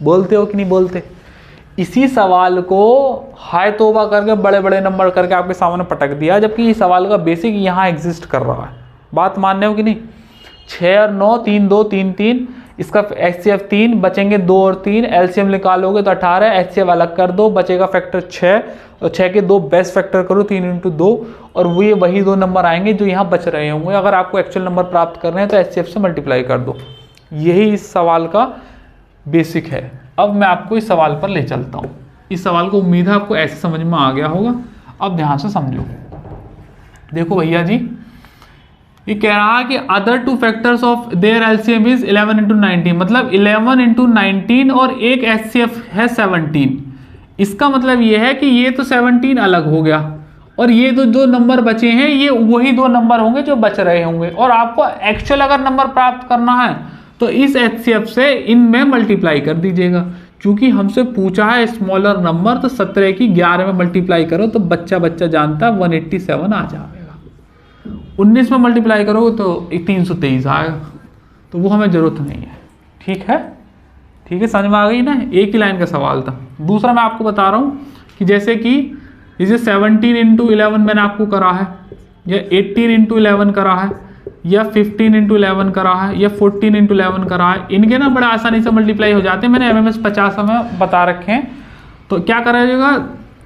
बोलते हो कि नहीं बोलते? इसी सवाल को हाय तौबा करके बड़े बड़े नंबर करके आपके सामने पटक दिया, जबकि इस सवाल का बेसिक यहाँ एग्जिस्ट कर रहा है। बात मानने हो कि नहीं? 6 और 9 3 2 3 3, इसका HCF 3, बचेंगे 2 और 3, एलसीएम निकालोगे तो 18, HCF अलग कर दो, बचेगा फैक्टर 6 और 6 के 2 बेस्ट फैक्टर करो 3 × 2 और वही 2 नंबर आएंगे जो यहाँ बच रहे होंगे। अगर आपको एक्चुअल नंबर प्राप्त करने हैं तो HCF से मल्टीप्लाई कर दो। यही इस सवाल का बेसिक है। अब मैं आपको इस सवाल पर ले चलता हूँ। इस सवाल को उम्मीद है आपको ऐसे समझ में आ गया होगा। अब ध्यान से समझो। देखो भैया जी, ये कह रहा है कि other 2 factors of their LCM is 11 × 19, मतलब 11 × 19 और एक HCF है 17। इसका मतलब ये है कि ये तो 17 अलग हो गया और ये तो जो नंबर बचे हैं ये वही 2 नंबर होंगे जो बच रहे होंगे। और आपको एक्चुअल अगर नंबर प्राप्त करना है तो इस HCF से इनमें मल्टीप्लाई कर दीजिएगा। क्योंकि हमसे पूछा है स्मॉलर नंबर, तो 17 की 11 में मल्टीप्लाई करो तो बच्चा जानता है 187 आ जाएगा। 19 में मल्टीप्लाई करोगे तो 323 आएगा, तो वो हमें जरूरत नहीं है। ठीक है, ठीक है, समझ में आ गई ना? एक ही लाइन का सवाल था। दूसरा मैं आपको बता रहा हूँ कि जैसे कि इसे 17 × 11 मैंने आपको करा है, या 18 × 11 करा है, या 15 × 11 करा है, या 14 × 11 करा है। इनके ना बड़े आसानी से मल्टीप्लाई हो जाते हैं। मैंने MMS 50 में बता रखे हैं। तो क्या करेगा,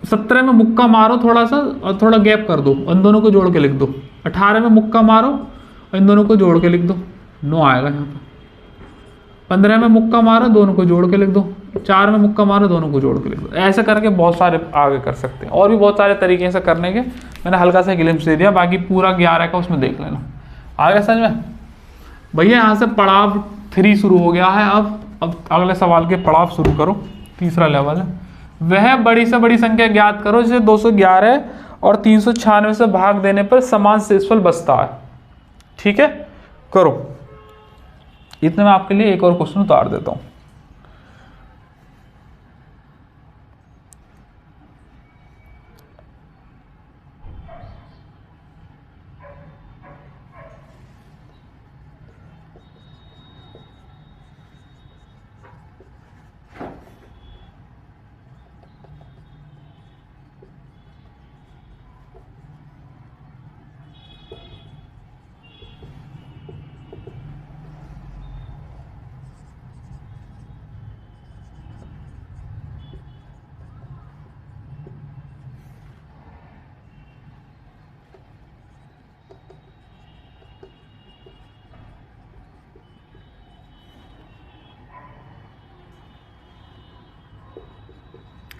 17 में मुक्का मारो थोड़ा सा और थोड़ा गैप कर दो, इन दोनों को जोड़ के लिख दो। 18 में मुक्का मारो और इन दोनों को जोड़ के लिख दो, 9 आएगा यहाँ पे। 15 में मुक्का मारो, दोनों को जोड़ के लिख दो। 4 में मुक्का मारो, दोनों को जोड़ के लिख दो। ऐसे करके बहुत सारे आगे कर सकते हैं, और भी बहुत सारे तरीके से करने के। मैंने हल्का सा ग्लिम्स दे दिया, बाकी पूरा 11 का उसमें देख लेना। आगे समझ में भैया? यहाँ से पड़ाव 3 शुरू हो गया है। अब अगले सवाल के पड़ाव शुरू करो। तीसरा लेवल है, वह बड़ी से बड़ी संख्या ज्ञात करो जिसे 211 और 396 से भाग देने पर समान शेषफल बचता है। ठीक है, करो। इतने में आपके लिए एक और क्वेश्चन उतार देता हूं।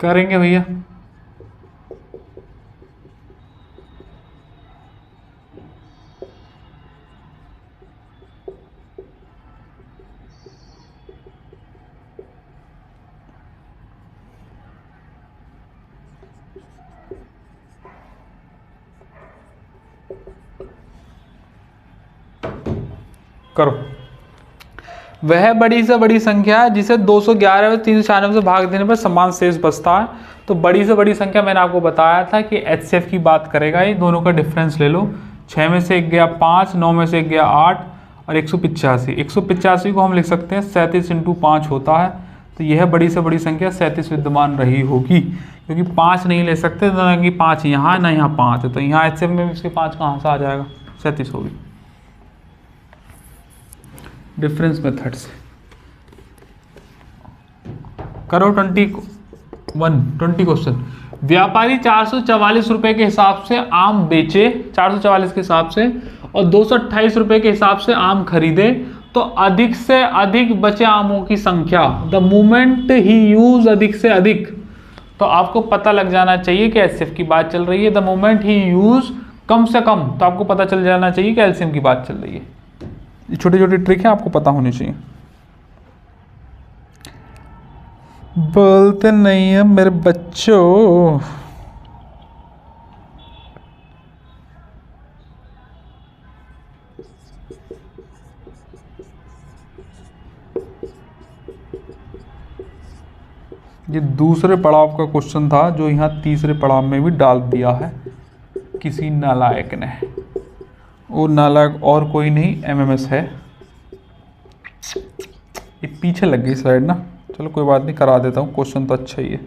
करेंगे भैया। करो। वह बड़ी से बड़ी संख्या है जिसे 211 और 396 से भाग देने पर समान शेष बचता है। तो बड़ी से बड़ी संख्या मैंने आपको बताया था कि HCF की बात करेगा। ये दोनों का डिफरेंस ले लो। 6 में से 1 गया 5, 9 में से 1 गया 8 और 185। 185 को हम लिख सकते हैं 37 × 5 होता है। तो यह बड़ी से बड़ी संख्या 37 विद्यमान रही होगी, क्योंकि 5 नहीं ले सकते, ना कि 5 यहाँ ना यहाँ 5 है। तो यहाँ HCF में इसके 5 कहाँ से आ जाएगा? 37 होगी। डिफरेंस मेथड से करो। 20 क्वेश्चन। व्यापारी 444 रुपए के हिसाब से आम बेचे, 444 के हिसाब से, और 228 रुपए के हिसाब से आम खरीदे, तो अधिक से अधिक बचे आमों की संख्या, द मोमेंट ही यूज अधिक से अधिक। तो आपको पता लग जाना चाहिए कि HCF की बात चल रही है। द मोमेंट ही यूज कम से कम, तो आपको पता चल जाना चाहिए कि LCM की बात चल रही है। ये छोटी छोटी ट्रिक है, आपको पता होनी चाहिए। बोलते नहीं है मेरे बच्चों। ये दूसरे पड़ाव का क्वेश्चन था जो यहाँ तीसरे पड़ाव में भी डाल दिया है किसी नालायक ने। वो नालायक और कोई नहीं, MMS है। ये पीछे लग गई स्लाइड ना, चलो कोई बात नहीं, करा देता हूँ। क्वेश्चन तो अच्छा ही है।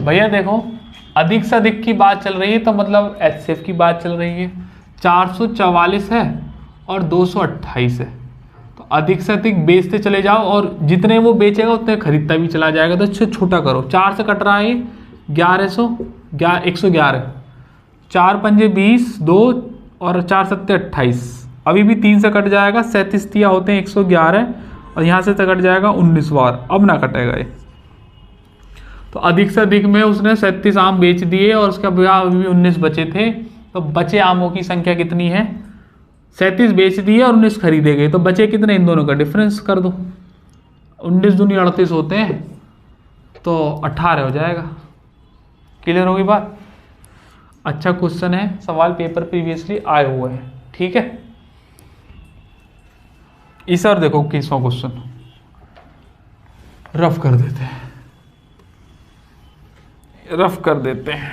भैया देखो अधिक से अधिक की बात चल रही है तो मतलब एचसीएफ की बात चल रही है। 444 है और 228 है, तो अधिक से अधिक बेचते चले जाओ और जितने वो बेचेगा उतने खरीदता भी चला जाएगा। तो इससे छोटा करो, 4 से कट रहा है 1100, 111, 4 पंजे 20, 2 और 4 सत्ते 28। अभी भी 3 से कट जाएगा, 37 तिया होते हैं 111 और यहाँ से कट जाएगा 19 बार, अब ना कटेगा ये। तो अधिक से अधिक में उसने 37 आम बेच दिए और उसके बाद अभी 19 बचे थे। तो बचे आमों की संख्या कितनी है? 37 बेच दिए और 19 खरीदे गए, तो बचे कितने? इन दोनों का डिफरेंस कर दो, 19 दूनी 38 होते हैं तो 18 हो जाएगा। क्लियर होगी बात? अच्छा क्वेश्चन है, सवाल पेपर प्रीवियसली आए हुए हैं, ठीक है। इस और देखो 21वां क्वेश्चन रफ कर देते हैं,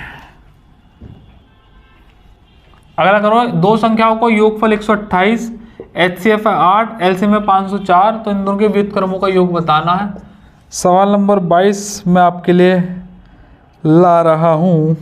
अगला करो, दो संख्याओं को योगफल 128, एचसीएफ है 8, एलसीएम है 504, तो इन दोनों के व्युत्क्रमों का योग बताना है। सवाल नंबर 22 मैं आपके लिए ला रहा हूं।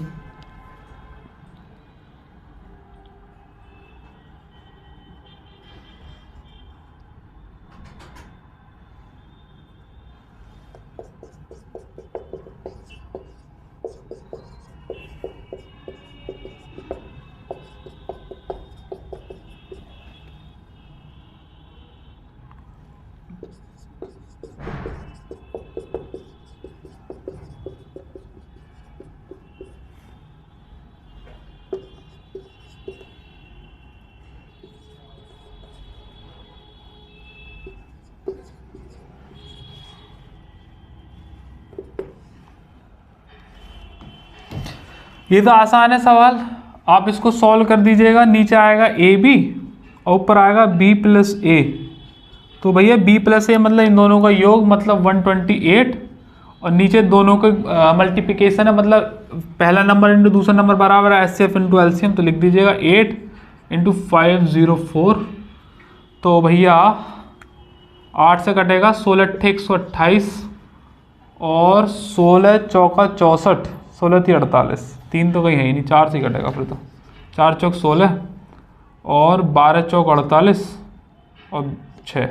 ये तो आसान है सवाल, आप इसको सॉल्व कर दीजिएगा। नीचे आएगा ए बी और ऊपर आएगा बी प्लस ए। तो भैया बी प्लस ए मतलब इन दोनों का योग मतलब 128 और नीचे दोनों का मल्टीप्लिकेशन है, मतलब पहला नंबर इंटू दूसरा नंबर बराबर है एचसीएफ इंटू एलसीएम। तो लिख दीजिएगा 8 इंटू 504। तो भैया 8 से कटेगा 16 अट्ठे 128 और 16 चौका 64, 16 थी 48, 3 तो कहीं है ही नहीं, 4 से कटेगा फिर तो। 4 चौक 16 और 12 चौक 48 और 6,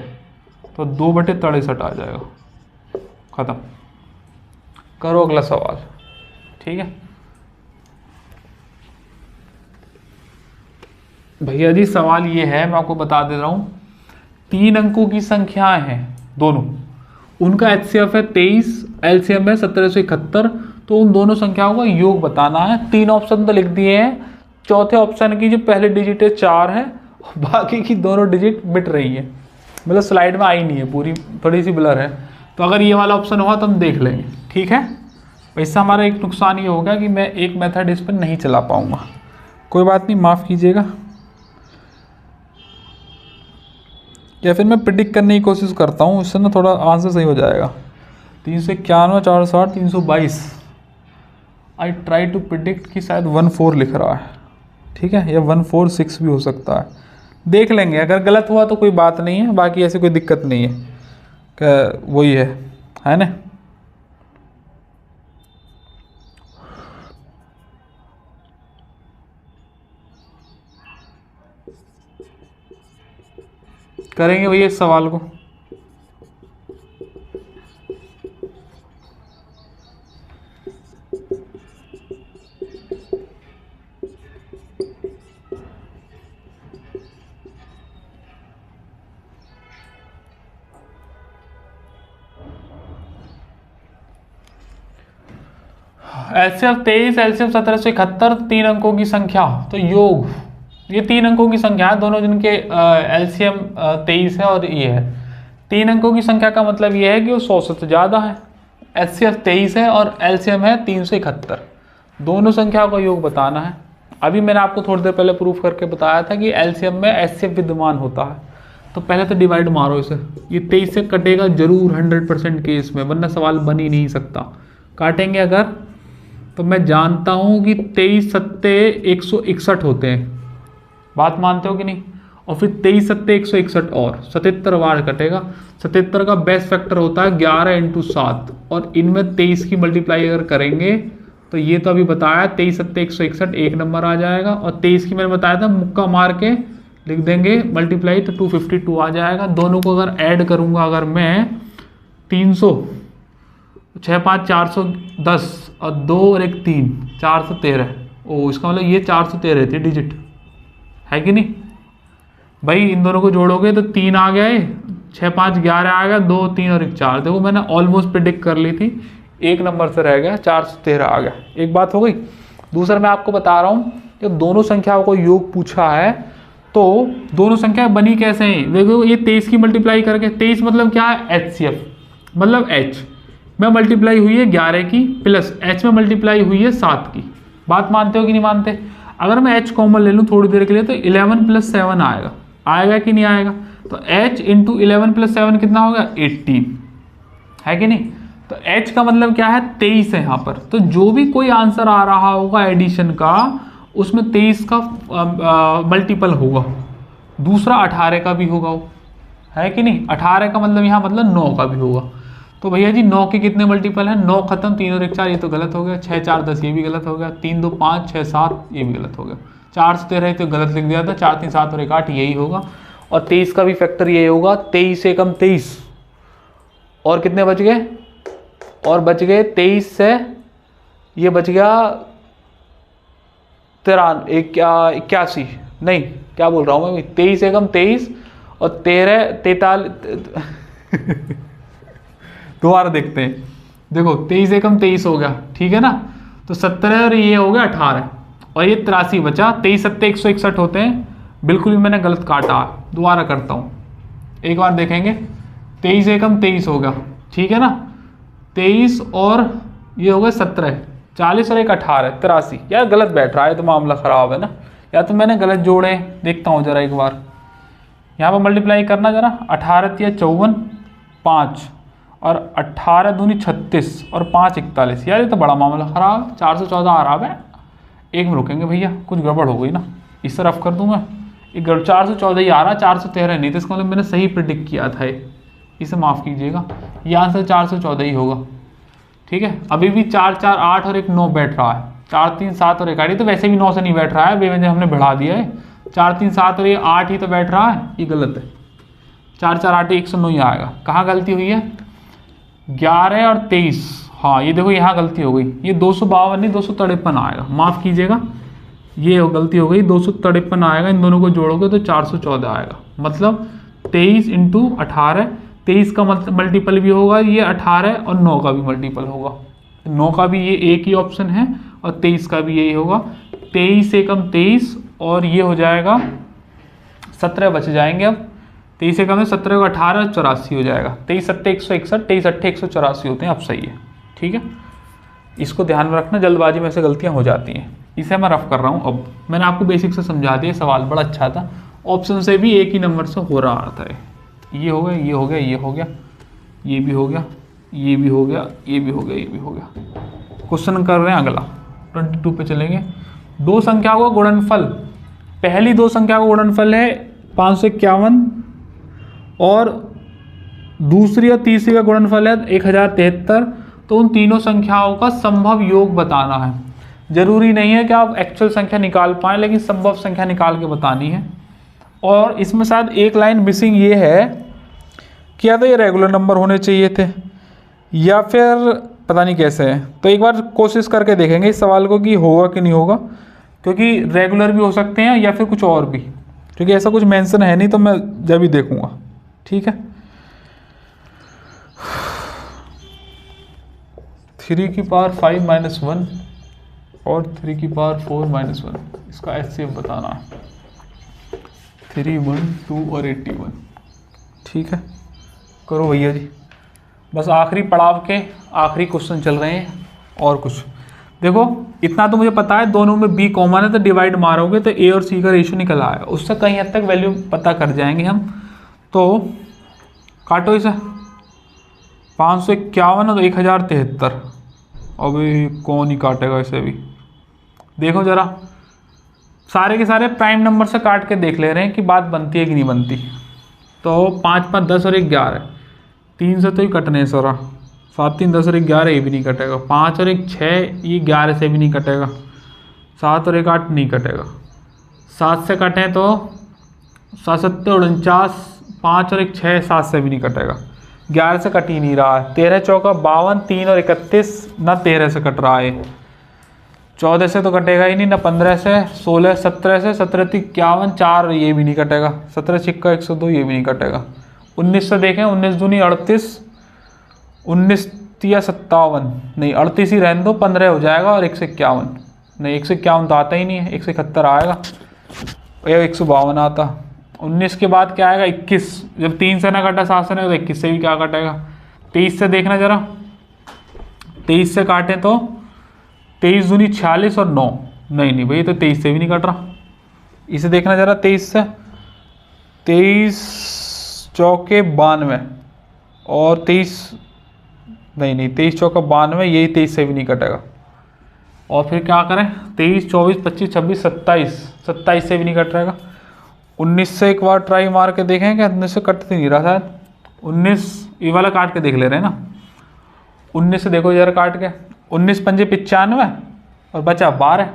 तो 2/63 आ जाएगा। खत्म। करो अगला सवाल, ठीक है भैया जी। सवाल ये है, मैं आपको बता दे रहा हूँ, 3 अंकों की संख्याएं हैं दोनों, उनका एचसीएफ है 23, एलसीएम है 1771, तो उन दोनों संख्याओं का योग बताना है। 3 ऑप्शन तो लिख दिए हैं, चौथे ऑप्शन की जो पहले डिजिट है 4 है, बाकी की दोनों डिजिट मिट रही है, मतलब स्लाइड में आई नहीं है, पूरी थोड़ी सी ब्लर है। तो अगर ये वाला ऑप्शन हुआ तो हम देख लेंगे, ठीक है। इससे हमारा एक नुकसान ये होगा कि मैं एक मेथड इस पर नहीं चला पाऊंगा, कोई बात नहीं, माफ़ कीजिएगा। या फिर मैं प्रिडिक्ट करने की कोशिश करता हूँ, इससे ना थोड़ा आंसर सही हो जाएगा। 391, 460, 322। आई ट्राई टू प्रिडिक्ट कि शायद 14 लिख रहा है, ठीक है, या 146 भी हो सकता है, देख लेंगे। अगर गलत हुआ तो कोई बात नहीं है, बाकी ऐसी कोई दिक्कत नहीं है, कि वही है ना। करेंगे भैया इस सवाल को। एलसीएम 23, एलसीएम 1771, 3 अंकों की संख्या, तो योग, ये 3 अंकों की संख्या है दोनों, जिनके एलसीएम 23 है और ये है। 3 अंकों की संख्या का मतलब ये है कि वो 100 से ज़्यादा है। एचसीएफ 23 है और एलसीएम है 371, दोनों संख्याओं का योग बताना है। अभी मैंने आपको थोड़ी देर पहले प्रूफ करके बताया था कि एलसीएम में एचसीएफ विद्यमान होता है। तो पहले तो डिवाइड मारो इसे, ये 23 से कटेगा जरूर 100% केस में, वरना सवाल बन ही नहीं सकता। काटेंगे अगर, तो मैं जानता हूँ कि 23 सत्ते 161 होते हैं, बात मानते हो कि नहीं। और फिर 23 सत्ते 161 और 77 बार कटेगा। 77 का बेस्ट फैक्टर होता है 11 × 7, और इनमें 23 की मल्टीप्लाई अगर करेंगे तो ये तो अभी बताया 23 सत्ते 161 एक नंबर आ जाएगा, और 23 की मैंने बताया था मुक्का मार के लिख देंगे मल्टीप्लाई, तो 252 आ जाएगा। दोनों को अगर ऐड करूँगा अगर मैं 300, 6 5 410 और 2 और 1 3 413। ओ इसका मतलब ये 413 थी डिजिट, है कि नहीं भाई? इन दोनों को जोड़ोगे तो 3 आ गए, 6 5 11 आ गया, 2 3 और 1 4। देखो मैंने ऑलमोस्ट प्रिडिक्ट कर ली थी, एक नंबर से रह गया, 413 आ गया। एक बात हो गई। दूसरा मैं आपको बता रहा हूँ, जब दोनों संख्याओं को योग पूछा है तो दोनों संख्या बनी कैसे हैं? देखो ये 23 की मल्टीप्लाई करके, 23 मतलब क्या है? HCF मतलब H में मल्टीप्लाई हुई है 11 की, प्लस H में मल्टीप्लाई हुई है 7 की। बात मानते हो कि नहीं मानते? अगर मैं H कॉमन ले लूँ थोड़ी देर के लिए तो 11 + 7 आएगा, आएगा कि नहीं आएगा? तो H × 11 + 7 कितना होगा? 18, है कि नहीं? तो H का मतलब क्या है? 23 है यहाँ पर। तो जो भी कोई आंसर आ रहा होगा एडिशन का, उसमें 23 का मल्टीपल होगा। दूसरा 18 का भी होगा वो, है कि नहीं? 18 का मतलब यहाँ मतलब 9 का भी होगा। तो भैया जी 9 के कितने मल्टीपल हैं? 9 खत्म, 3 और 1 4, ये तो गलत हो गया। 6 4 10 ये भी गलत हो गया। 3 2 5 6 7 ये भी गलत हो गया। 4 से 13 तो गलत लिख दिया था। 4 3 7 और 1 8 यही होगा। और 23 का भी फैक्टर यही होगा। 23 से कम 23 और कितने बच गए? और बच गए 23 से ये बच गया 81, नहीं क्या बोल रहा हूँ मैं? 23 से कम 23 और 13 43 दोबारा देखते हैं। देखो 23 से कम 23 हो गया, ठीक है ना? तो 17 और ये हो गया 18 और ये 83 बचा। 23 सत्ते 161 होते हैं। बिल्कुल भी मैंने गलत काटा। दोबारा करता हूँ, एक बार देखेंगे। 23 से कम 23 होगा, ठीक है ना? 23 और ये हो गया 17, 40 और 1 18, 83। यार गलत बैठ रहा है तो मामला ख़राब है ना, या तो मैंने गलत जोड़े। देखता हूँ ज़रा एक बार, यहाँ पर मल्टीप्लाई करना ज़रा। 18 × 54 5 और 18 दूनी 36 और 5 41। यार ये तो बड़ा मामला ख़राब। 414 आ रहा है। एक में रुकेंगे भैया, कुछ गड़बड़ हो गई ना। इस तरफ कर दूँ मैं, एक 414 ही आ रहा, 413 नहीं। तो इसका मतलब मैंने सही प्रिडिक्ट किया था, इसे माफ़ कीजिएगा। ये आंसर 414 ही होगा, ठीक है? अभी भी 4 4 8 और 1 9 बैठ रहा है। 4 3 7 और 1 8, तो वैसे भी 9 से नहीं बैठ रहा है, बेवजह हमने बढ़ा दिया है। 4 3 7 और ये 8 ही तो बैठ रहा है, ये गलत है। 4 4 8 109 ही आएगा। कहाँ गलती हुई है? 11 और 23, हाँ ये देखो यहाँ गलती हो गई। ये 252 नहीं 253 आएगा, माफ़ कीजिएगा, ये गलती हो गई। 253 आएगा, इन दोनों को जोड़ोगे तो 414 आएगा। मतलब 23 × 18, 23 का मल्टीपल भी होगा ये 18 और 9 का भी मल्टीपल होगा। 9 का भी ये एक ही ऑप्शन है और 23 का भी यही होगा। 23 से कम 23 और ये हो जाएगा 17 बच जाएंगे। अब 23 से कम है 17 को 18 और 84 हो जाएगा। 23 सत्ते 161, 23 अट्ठे 184 होते हैं। अब सही है, ठीक है? इसको ध्यान में रखना, जल्दबाजी में से गलतियाँ हो जाती हैं। इसे मैं रफ कर रहा हूँ। अब मैंने आपको बेसिक से समझा दिया, सवाल बड़ा अच्छा था। ऑप्शन से भी एक ही नंबर से हो रहा था। ये हो गया, ये हो गया, ये हो गया, ये भी हो गया, ये भी हो गया, ये भी हो गया, ये भी हो गया। क्वेश्चन कर रहे हैं अगला, 22 पे चलेंगे। दो संख्याओं का गुणनफल, पहली दो संख्या का गुणनफल है 551 और दूसरी और तीसरी का गुणनफल है 1073। तो उन तीनों संख्याओं का संभव योग बताना है। जरूरी नहीं है कि आप एक्चुअल संख्या निकाल पाएँ, लेकिन संभव संख्या निकाल के बतानी है। और इसमें शायद एक लाइन मिसिंग ये है कि या तो ये रेगुलर नंबर होने चाहिए थे या फिर पता नहीं कैसे है। तो एक बार कोशिश करके देखेंगे इस सवाल को कि होगा कि नहीं होगा, क्योंकि रेगुलर भी हो सकते हैं या फिर कुछ और भी, क्योंकि ऐसा कुछ मेंशन है नहीं। तो मैं जब भी देखूंगा, ठीक है? 3 की पावर 5 - 1 और 3 की पावर 4 - 1, इसका HCF बताना है। 3 1 2 और 81, ठीक है? करो भैया जी। बस आखिरी पड़ाव के आखिरी क्वेश्चन चल रहे हैं। और कुछ देखो, इतना तो मुझे पता है, दोनों में B कॉमन है, तो डिवाइड मारोगे तो A और C का रेशियो निकल आएगा। उससे कहीं हद तक वैल्यू पता कर जाएंगे हम। तो काटो इसे, 551 और 1073। अभी कौन ही काटेगा इसे भी? देखो जरा, सारे के सारे प्राइम नंबर से काट के देख ले रहे हैं कि बात बनती है कि नहीं बनती। तो 5 5 10 और 1 11, 3 से तो ही कटने सरा, 7 3 10 और 11, ये भी नहीं कटेगा। 5 और 1 6, ये 11 से भी नहीं कटेगा। 7 और 1 8 नहीं कटेगा। 7 से कटें तो 7 7 49, 5 और 1 6, 7 से भी नहीं कटेगा। 11 से कट ही नहीं रहा है। 13 चौका 52, 3 और 31, ना 13 से कट रहा है। 14 से तो कटेगा ही नहीं, ना 15 से, 16 17 से, 17 51, 4 ये भी नहीं कटेगा। 17 छिक्का 102, ये भी नहीं कटेगा। 19 से देखें, 19 दूनी 38, 19 तिया 57, नहीं 38 ही रहने दो, 15 हो जाएगा। और 151, नहीं 151 तो आता ही नहीं है, 171 आएगा या 152 आता। 19 के बाद क्या आएगा? 21। जब 3 से ना कटा 7 से ना, तो 21 से भी क्या कटेगा? 23 से देखना जरा, 23 से काटें तो 23 दूनी 46 और 9, नहीं भैया तो 23 से भी नहीं कट रहा। इसे देखना जरा, 23 से, 23 चौके 92 और 23, नहीं 23 चौका 92, यही 23 से भी नहीं कटेगा। और फिर क्या करें? 23 24 25 26 27 से भी नहीं कट रहेगा। 19 से एक बार ट्राई मार के देखें क्या? 19 से कट नहीं रहा शायद। 19 ये वाला काट के देख ले रहे हैं ना। 19 से देखो जरा काट के, 19 पंजे 95 और बचा 12,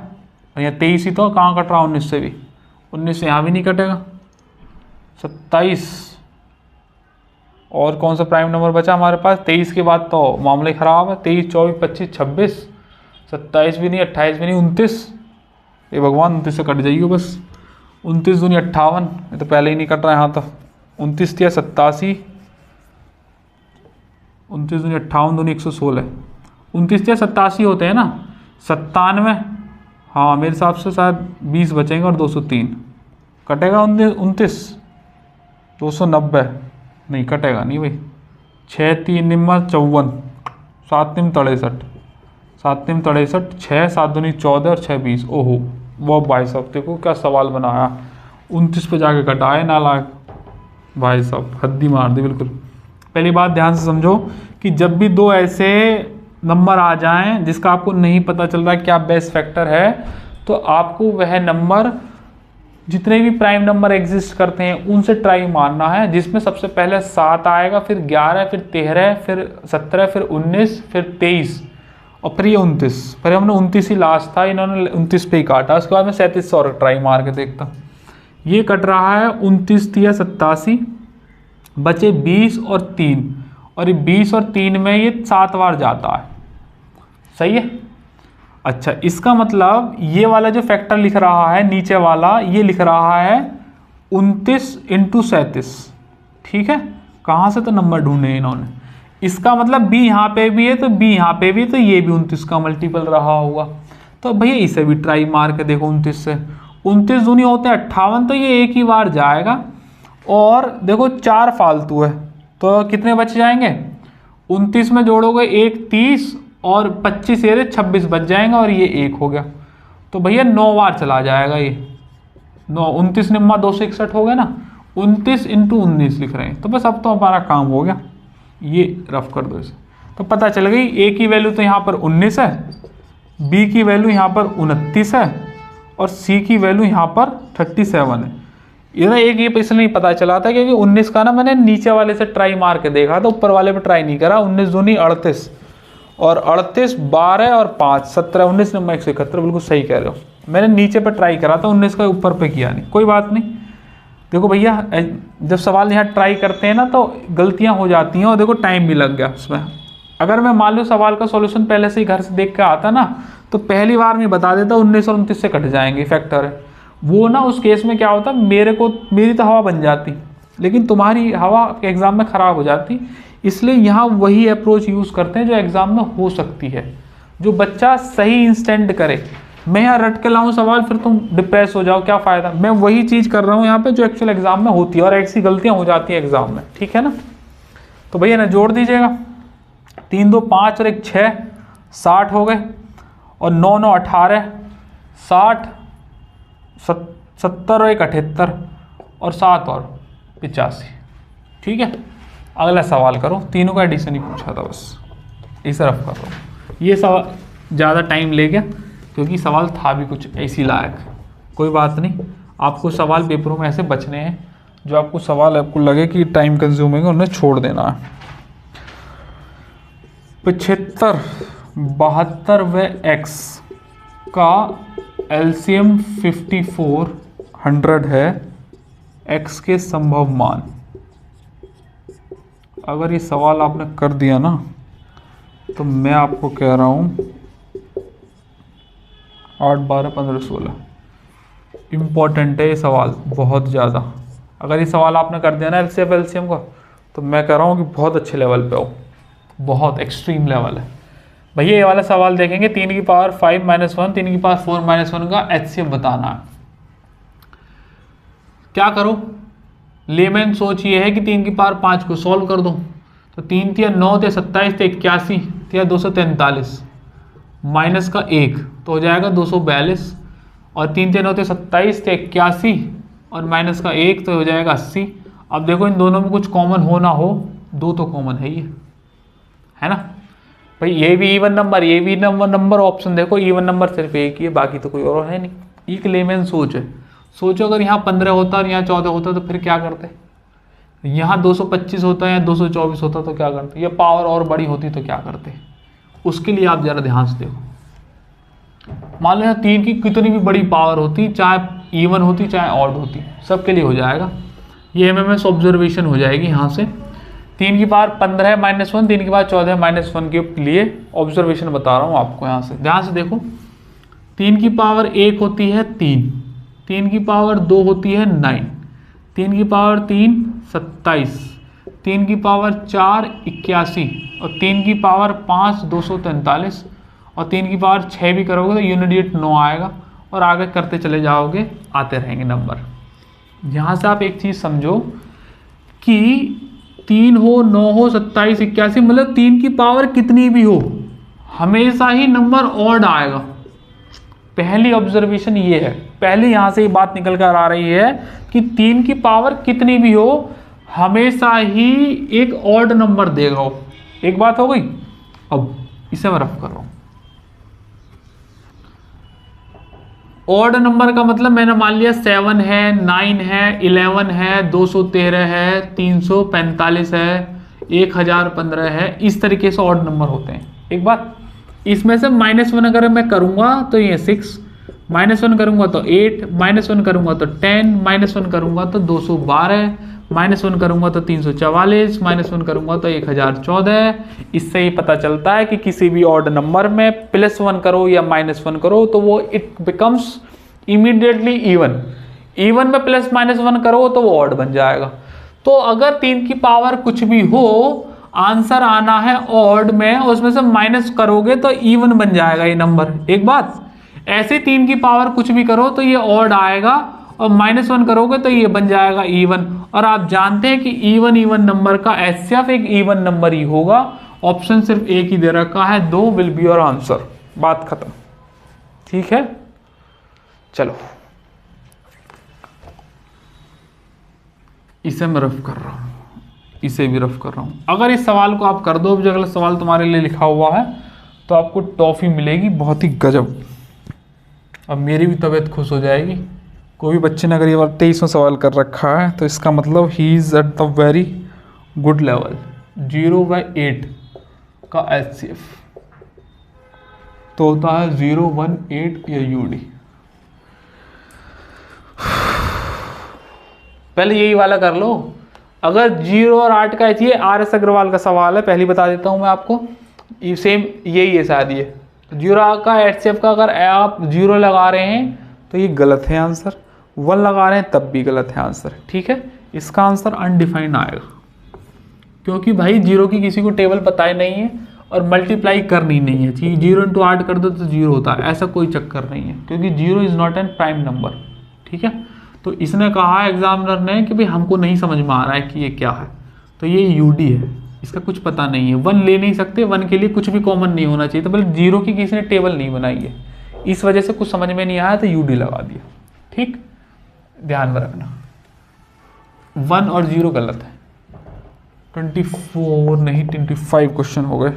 और यहाँ 23 ही तो कहाँ कट रहा? 19 से भी, 19 से यहाँ भी नहीं कटेगा। 27 और कौन सा प्राइम नंबर बचा हमारे पास? 23 के बाद तो मामला ही ख़राब है। 23 24 25 26, 27 भी नहीं, 28 भी नहीं, 29, ये भगवान 29 से कट जाइए बस। 29 दूनी 58, ये तो पहले ही नहीं कट रहा है यहाँ तो। 29 या 87, 29 दूनी 58 दूनी 116, 29 या 87 होते हैं ना। 97, हाँ मेरे हिसाब से शायद 20 बचेंगे और 203 कटेगा। 29 290, नहीं कटेगा नहीं भाई। 6 3 निम्मा 54, 7 निम 63, 7 निम 63, 6 7 दूनी 14 और 6 20। ओहो वो भाई साहब देखो क्या सवाल बनाया, 29 पे जाके कटाए नालायक भाई साहब, हद्दी मार दी बिल्कुल। पहली बात ध्यान से समझो कि जब भी दो ऐसे नंबर आ जाएं जिसका आपको नहीं पता चल रहा है क्या बेस्ट फैक्टर है, तो आपको वह नंबर, जितने भी प्राइम नंबर एग्जिस्ट करते हैं उनसे ट्राई मारना है, जिसमें सबसे पहले 7 आएगा, फिर 11, फिर 13, फिर 17, फिर 19, फिर 23 और फिर ये 29। फिर हमने 29 ही लास्ट था, इन्होंने 29 पे ही काटा। उसके बाद मैं 37 और ट्राई मार के देखता। ये कट रहा है 29 तिया 87, बचे 20 और 3, और ये 20 और 3 में ये 7 बार जाता है। सही है। अच्छा इसका मतलब ये वाला जो फैक्टर लिख रहा है नीचे वाला, ये लिख रहा है 29 × 37। ठीक है, कहाँ से तो नंबर ढूंढे इन्होंने। इसका मतलब b यहाँ पे भी है तो b यहाँ पे भी है, तो ये भी 29 का मल्टीपल रहा होगा। तो भैया इसे भी ट्राई मार के देखो। 29 से 29 दूनी होते हैं 58, तो ये एक ही बार जाएगा। और देखो 4 फालतू है, तो कितने बच जाएंगे? 29 में जोड़ोगे 1 30 और 25 ये 26 बच जाएंगे, और ये 1 हो गया। तो भैया 9 बार चला जाएगा ये। 9 29 निम्मा 261 हो गया ना। 29 × 19 लिख रहे हैं, तो बस अब तो हमारा काम हो गया। ये रफ कर दो इसे, तो पता चल गई a की वैल्यू तो यहाँ पर 19 है, b की वैल्यू यहाँ पर 29 है, और c की वैल्यू यहाँ पर 37 है। ये ना एक ये इसलिए नहीं पता चला था क्योंकि 19 का ना मैंने नीचे वाले से ट्राई मार के देखा था, ऊपर वाले पे ट्राई नहीं करा। 19 दूनी 38 और 38 12 और 5 17, 19 नंबर 171, बिल्कुल सही कह रहे हो। मैंने नीचे पे ट्राई करा था, 19 का ऊपर पे किया नहीं। कोई बात नहीं। देखो भैया जब सवाल यहाँ ट्राई करते हैं ना तो गलतियाँ हो जाती हैं, और देखो टाइम भी लग गया उसमें। अगर मैं मान लो सवाल का सॉल्यूशन पहले से ही घर से देख के आता ना, तो पहली बार में बता देता 19 और 29 से कट जाएंगे, फैक्टर है वो ना। उस केस में क्या होता, मेरी तो हवा बन जाती, लेकिन तुम्हारी हवा एग्जाम में ख़राब हो जाती। इसलिए यहाँ वही अप्रोच यूज़ करते हैं जो एग्ज़ाम में हो सकती है, जो बच्चा सही इंस्टेंट करे। मैं यहाँ रट के लाऊं सवाल, फिर तुम डिप्रेस हो जाओ, क्या फ़ायदा। मैं वही चीज़ कर रहा हूँ यहाँ पे जो एक्चुअल एग्जाम में होती है, और ऐसी गलतियाँ हो जाती हैं एग्जाम में। ठीक है ना। तो भैया ना जोड़ दीजिएगा, 3 2 5 और 1 6, 60 हो गए, और 9 9 18, 60 70 और 1 78, और 7 और 85। ठीक है, अगला सवाल करो। तीनों का एडिशन ही पूछा था, बस इसे रफ करो। ये सवाल ज़्यादा टाइम ले गया क्योंकि सवाल था भी कुछ ऐसी लायक। कोई बात नहीं, आपको सवाल पेपरों में ऐसे बचने हैं जो आपको सवाल आपको लगे कि टाइम कंज्यूमिंग है, उन्हें छोड़ देना है। 75, 72 व x का एलसीएम 5400 है, x के संभव मान। अगर ये सवाल आपने कर दिया ना तो मैं आपको कह रहा हूँ 8, 12, 15, 16 इम्पॉर्टेंट है ये सवाल बहुत ज़्यादा। अगर ये सवाल आपने कर दिया ना एलसीएम एलसीएम का, तो मैं कह रहा हूँ कि बहुत अच्छे लेवल पे हो, बहुत एक्सट्रीम लेवल है भैया। ये वाला सवाल देखेंगे 3 की पावर 5 - 1, 3 की पावर 4 - 1 का एचसीएफ बताना है। क्या करो, लेमैन सोच ये है कि 3 की पावर 5 को सॉल्व कर दो। तो 3 तिया 9 × 27 = 81 तिया 243 माइनस का 1 तो हो जाएगा 242, और 3 तिया 9 × 27 = 81 और माइनस का 1 तो हो जाएगा 80। अब देखो इन दोनों में कुछ कॉमन हो ना हो, 2 तो कॉमन है ये, है ना भाई। ये भी इवन नंबर, ये भी नंबर, ऑप्शन देखो इवन नंबर सिर्फ एक ही है, बाकी तो कोई और है नहीं। एक लेमैन सोच है। सोचो अगर यहाँ 15 होता और यहाँ 14 होता तो फिर क्या करते, यहाँ 225 होता है या 224 होता तो क्या करते, ये पावर और बड़ी होती तो क्या करते। उसके लिए आप जरा ध्यान से देखो। मान लो यहाँ 3 की कितनी भी बड़ी पावर होती, चाहे इवन होती चाहे ऑड होती, सबके लिए हो जाएगा। ये एमएमएस ऑब्जर्वेशन हो जाएगी यहाँ से। 3 की पावर 15 - 1, 3 की पावर 14 - 1 के लिए ऑब्जर्वेशन बता रहा हूँ आपको। यहाँ से ध्यान से देखो, 3 की पावर 1 होती है 3, 3 की पावर 2 होती है 9, 3 की पावर 3 27, 3 की पावर 4 81, और 3 की पावर 5 243, और 3 की पावर 6 भी करोगे तो यूनिट 9 आएगा, और आगे करते चले जाओगे, आते रहेंगे नंबर। यहाँ से आप एक चीज़ समझो कि 3 हो, 9 हो, 27, 81, मतलब 3 की पावर कितनी भी हो हमेशा ही नंबर ऑड आएगा। पहली ऑब्जर्वेशन ये है, पहले यहाँ से ये बात निकल कर आ रही है कि 3 की पावर कितनी भी हो हमेशा ही एक ऑड नंबर देगा। एक बात हो गई। अब इसे मैं रफ कर रहा हूँ। ऑड नंबर का मतलब मैंने मान लिया 7 है, 9 है, 11 है, 213 है, 345 है, 1015 है, इस तरीके से ऑड नंबर होते हैं। एक बात, इसमें से -1 अगर मैं करूंगा तो ये 6, -1 करूंगा तो 8, -1 करूंगा तो 10, -1 करूंगा तो 212, -1 करूंगा तो 344, -1 करूंगा तो 1014। इससे ही पता चलता है कि किसी भी ऑड नंबर में +1 करो या -1 करो तो वो it becomes immediately even. Even में +-1 करो तो वो ऑड बन जाएगा। तो अगर 3 की पावर कुछ भी हो, आंसर आना है ऑड में, उसमें से माइनस करोगे तो इवन बन जाएगा ये नंबर। एक बात, ऐसे 3 की पावर कुछ भी करो तो ये ऑड आएगा, और -1 करोगे तो ये बन जाएगा इवन। और आप जानते हैं कि इवन नंबर का एचसीएफ एक इवन नंबर ही होगा। ऑप्शन सिर्फ एक ही दे रखा है, 2 विल बी योर आंसर। बात खत्म। ठीक है, चलो इसे मैं रफ कर रहा हूं, इसे भी रफ कर रहा हूं। अगर इस सवाल को आप कर दो, जो अगला सवाल तुम्हारे लिए लिखा हुआ है, तो आपको टॉफी मिलेगी बहुत ही गजब। अब मेरी भी तबीयत खुश हो जाएगी। कोई भी बच्चे ने अगर ये 23वां सवाल कर रखा है तो इसका मतलब he is at the very good level. 0/8 का एचसीएफ तो होता है 018 या यूडी। पहले यही वाला कर लो। अगर 0 और 8 का ये RS अग्रवाल का सवाल है, पहले बता देता हूं मैं आपको, ये सेम यही है शायद। ये 0 का एचसीएफ का अगर आप 0 लगा रहे हैं तो ये गलत है आंसर, 1 लगा रहे हैं तब भी गलत है आंसर। ठीक है, इसका आंसर अनडिफाइंड आएगा, क्योंकि भाई 0 की किसी को टेबल पता ही नहीं है और मल्टीप्लाई करनी नहीं है। 0 × 8 कर दो तो 0 होता है, ऐसा कोई चक्कर नहीं है, क्योंकि 0 is not an prime number. ठीक है, तो इसने कहा एग्जामिनर ने कि भाई हमको नहीं समझ में आ रहा है कि ये क्या है, तो ये यूडी है, इसका कुछ पता नहीं है। 1 ले नहीं सकते, 1 के लिए कुछ भी कॉमन नहीं होना चाहिए, तो बोले 0 की किसी ने टेबल नहीं बनाई है, इस वजह से कुछ समझ में नहीं आया तो यूडी लगा दिया। ठीक, ध्यान में रखना 1 और 0 गलत है। 24 नहीं 25 क्वेश्चन हो गए।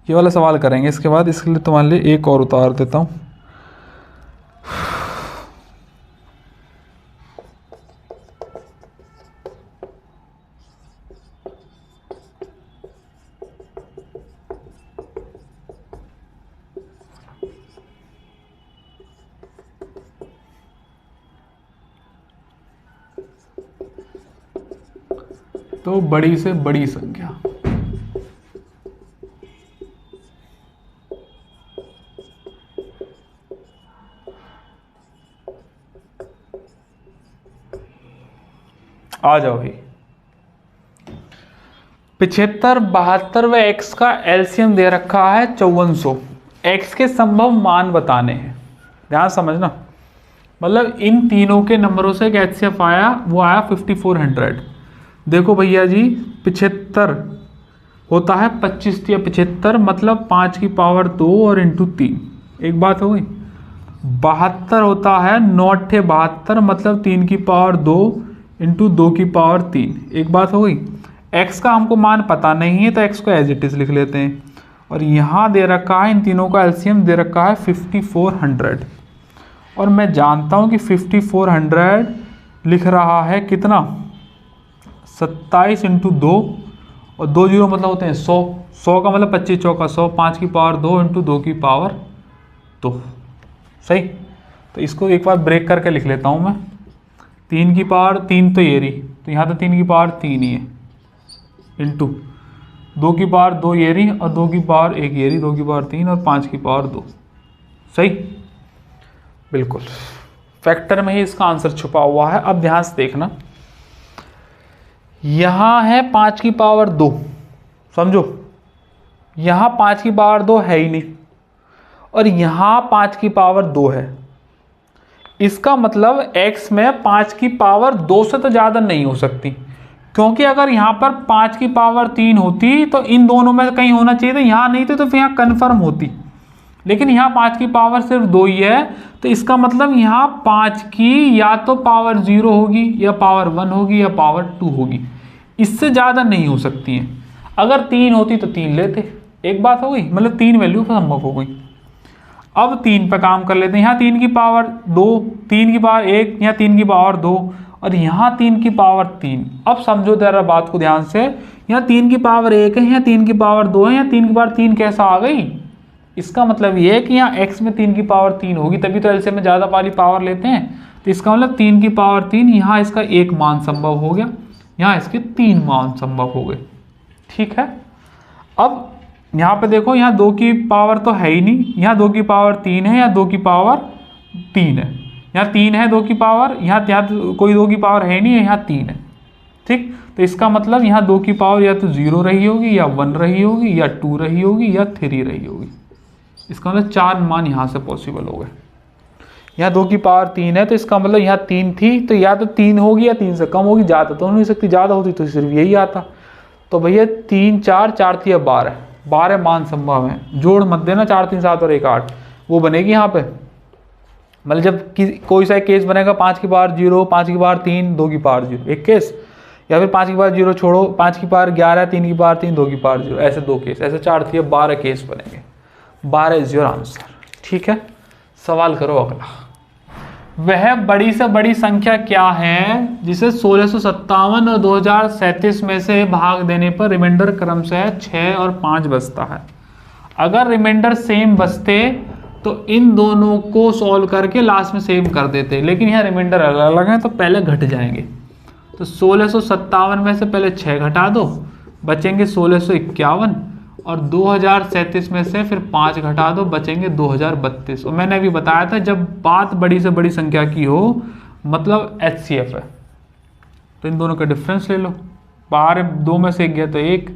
ये वाला सवाल करेंगे इसके बाद, इसके लिए तुम्हारे लिए एक और उतार देता हूँ। तो बड़ी से बड़ी संख्या। आ जाओ भाई। 75, 72 व x का एलसीएम दे रखा है 5400। x के संभव मान बताने हैं। ध्यान समझना, मतलब इन तीनों के नंबरों से एक एचसीएफ आया, वो आया 5400। देखो भैया जी, 75 होता है 25 या 75, मतलब 5 की पावर 2 और इंटू 3, एक बात हो गई। 72 होता है 9×72, मतलब 3 की पावर 2 इंटू 2 की पावर 3, एक बात हो गई। x का हमको मान पता नहीं है तो x को एज इट इज लिख लेते हैं। और यहाँ दे रखा है, इन तीनों का एलसीएम दे रखा है 5400, और मैं जानता हूँ कि 5400 लिख रहा है कितना, 27 इंटू 2, और 2 जीरो मतलब होते हैं 100। 100 का मतलब 25 चौका 100, 5 की पावर 2 इंटू 2 की पावर 2। सही, तो इसको एक बार ब्रेक करके लिख लेता हूँ मैं। 3 की पावर 3 तो ये रही, तो यहाँ तो 3 की पावर 3 ही है, इंटू 2 की पावर 2 ये रही, और 2 की पावर 1 ये रही, 2 की पावर 3 और 5 की पावर 2। सही, बिल्कुल फैक्टर में ही इसका आंसर छुपा हुआ है। अब ध्यान से देखना, यहां है 5 की पावर 2, समझो, यहां 5 की पावर 2 है ही नहीं, और यहां 5 की पावर 2 है। इसका मतलब x में 5 की पावर 2 से तो ज़्यादा नहीं हो सकती, क्योंकि अगर यहाँ पर 5 की पावर 3 होती तो इन दोनों में कहीं होना चाहिए था, यहाँ नहीं थी तो फिर यहाँ कन्फर्म होती, लेकिन यहाँ 5 की पावर सिर्फ 2 ही है। तो इसका मतलब यहाँ 5 की या तो पावर 0 होगी, या पावर 1 होगी, या पावर 2 होगी, इससे ज़्यादा नहीं हो सकती हैं। अगर 3 होती तो 3 लेते, एक बात हो गई, मतलब 3 वैल्यू संभव हो गई। अब 3 पे काम कर लेते हैं। यहाँ 3 की पावर 2, 3 की पावर 1, यहाँ 3 की पावर 2, और यहाँ 3 की पावर 3। अब समझो जरा बात को ध्यान से, यहाँ 3 की पावर 1 है, यहाँ 3 की पावर 2 है, यहाँ 3 की पावर 3 कैसा आ गई। इसका मतलब ये है कि यहाँ x में 3 की पावर 3 होगी, तभी तो एलसीएम में ज़्यादा वाली पावर लेते हैं। तो इसका मतलब 3 की पावर 3, यहाँ इसका एक मान संभव हो गया, यहाँ इसके 3 मान संभव हो गए। ठीक है, अब यहाँ पे देखो, यहाँ 2 की पावर तो है ही नहीं, यहाँ 2 की पावर 3 है, यहाँ 2 की पावर 3 है, यहाँ 3 है 2 की पावर, यहाँ कोई 2 की पावर है नहीं है, यहाँ 3 है। ठीक, तो इसका मतलब यहाँ 2 की पावर या तो 0 रही होगी, या 1 रही होगी, या 2 रही होगी, या 3 रही होगी। इसका मतलब 4 मान यहाँ से पॉसिबल हो गए। यहाँ 2 की पावर 3 है, तो इसका मतलब यहाँ 3 थी, तो या तो 3 होगी या 3 से कम होगी, ज़्यादा तो नहीं सकती, ज़्यादा होती तो सिर्फ यही आता। तो भैया 3 4 4 थी, अब 12, 12 मान संभव है। जोड़ मत देना, 4 3 7 और 1 8, वो बनेगी यहाँ पे। मतलब जब कोई सा केस बनेगा 5 की पावर 0, 5 की पावर 3, 2 की पावर 0, एक केस, या फिर 5 की पावर 0 छोड़ो, 5 की पावर 11, 3 की पावर 3, 2 की पावर 0, ऐसे 2 केस, ऐसे 4 थी, 12 केस बनेंगे। 12 इज योर आंसर। ठीक है, सवाल करो अगला। वह बड़ी से बड़ी संख्या क्या है जिसे 1657 और 2037 में से भाग देने पर रिमाइंडर क्रमशः 6 और 5 बचता है। अगर रिमाइंडर सेम बचते तो इन दोनों को सॉल्व करके लास्ट में सेम कर देते, लेकिन यहाँ रिमाइंडर अलग अलग है तो पहले घट जाएंगे। तो 1657 में से पहले 6 घटा दो, बचेंगे 1651, और 2037 में से फिर 5 घटा दो, बचेंगे 2032। और मैंने अभी बताया था जब बात बड़ी से बड़ी संख्या की हो मतलब एचसीएफ है, तो इन दोनों का डिफरेंस ले लो। 12 2 में से 1 गया तो 1,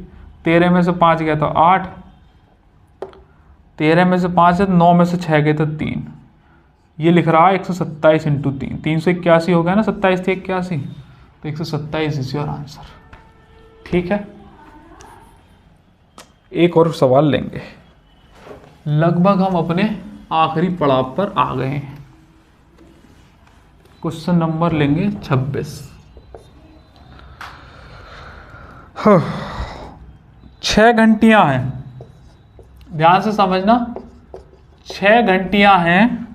13 में से 5 गया तो 8, 13 में से 5 है तो 9 में से 6 गए तो 3। ये लिख रहा है 127 इंटू 3, 381 हो गया ना, 27 से 81, तो 127 इज योर आंसर। ठीक है, एक और सवाल लेंगे, लगभग हम अपने आखिरी पड़ाव पर आ गए हैं। क्वेश्चन नंबर लेंगे 26। 6 घंटियां हैं, ध्यान से समझना, 6 घंटियां हैं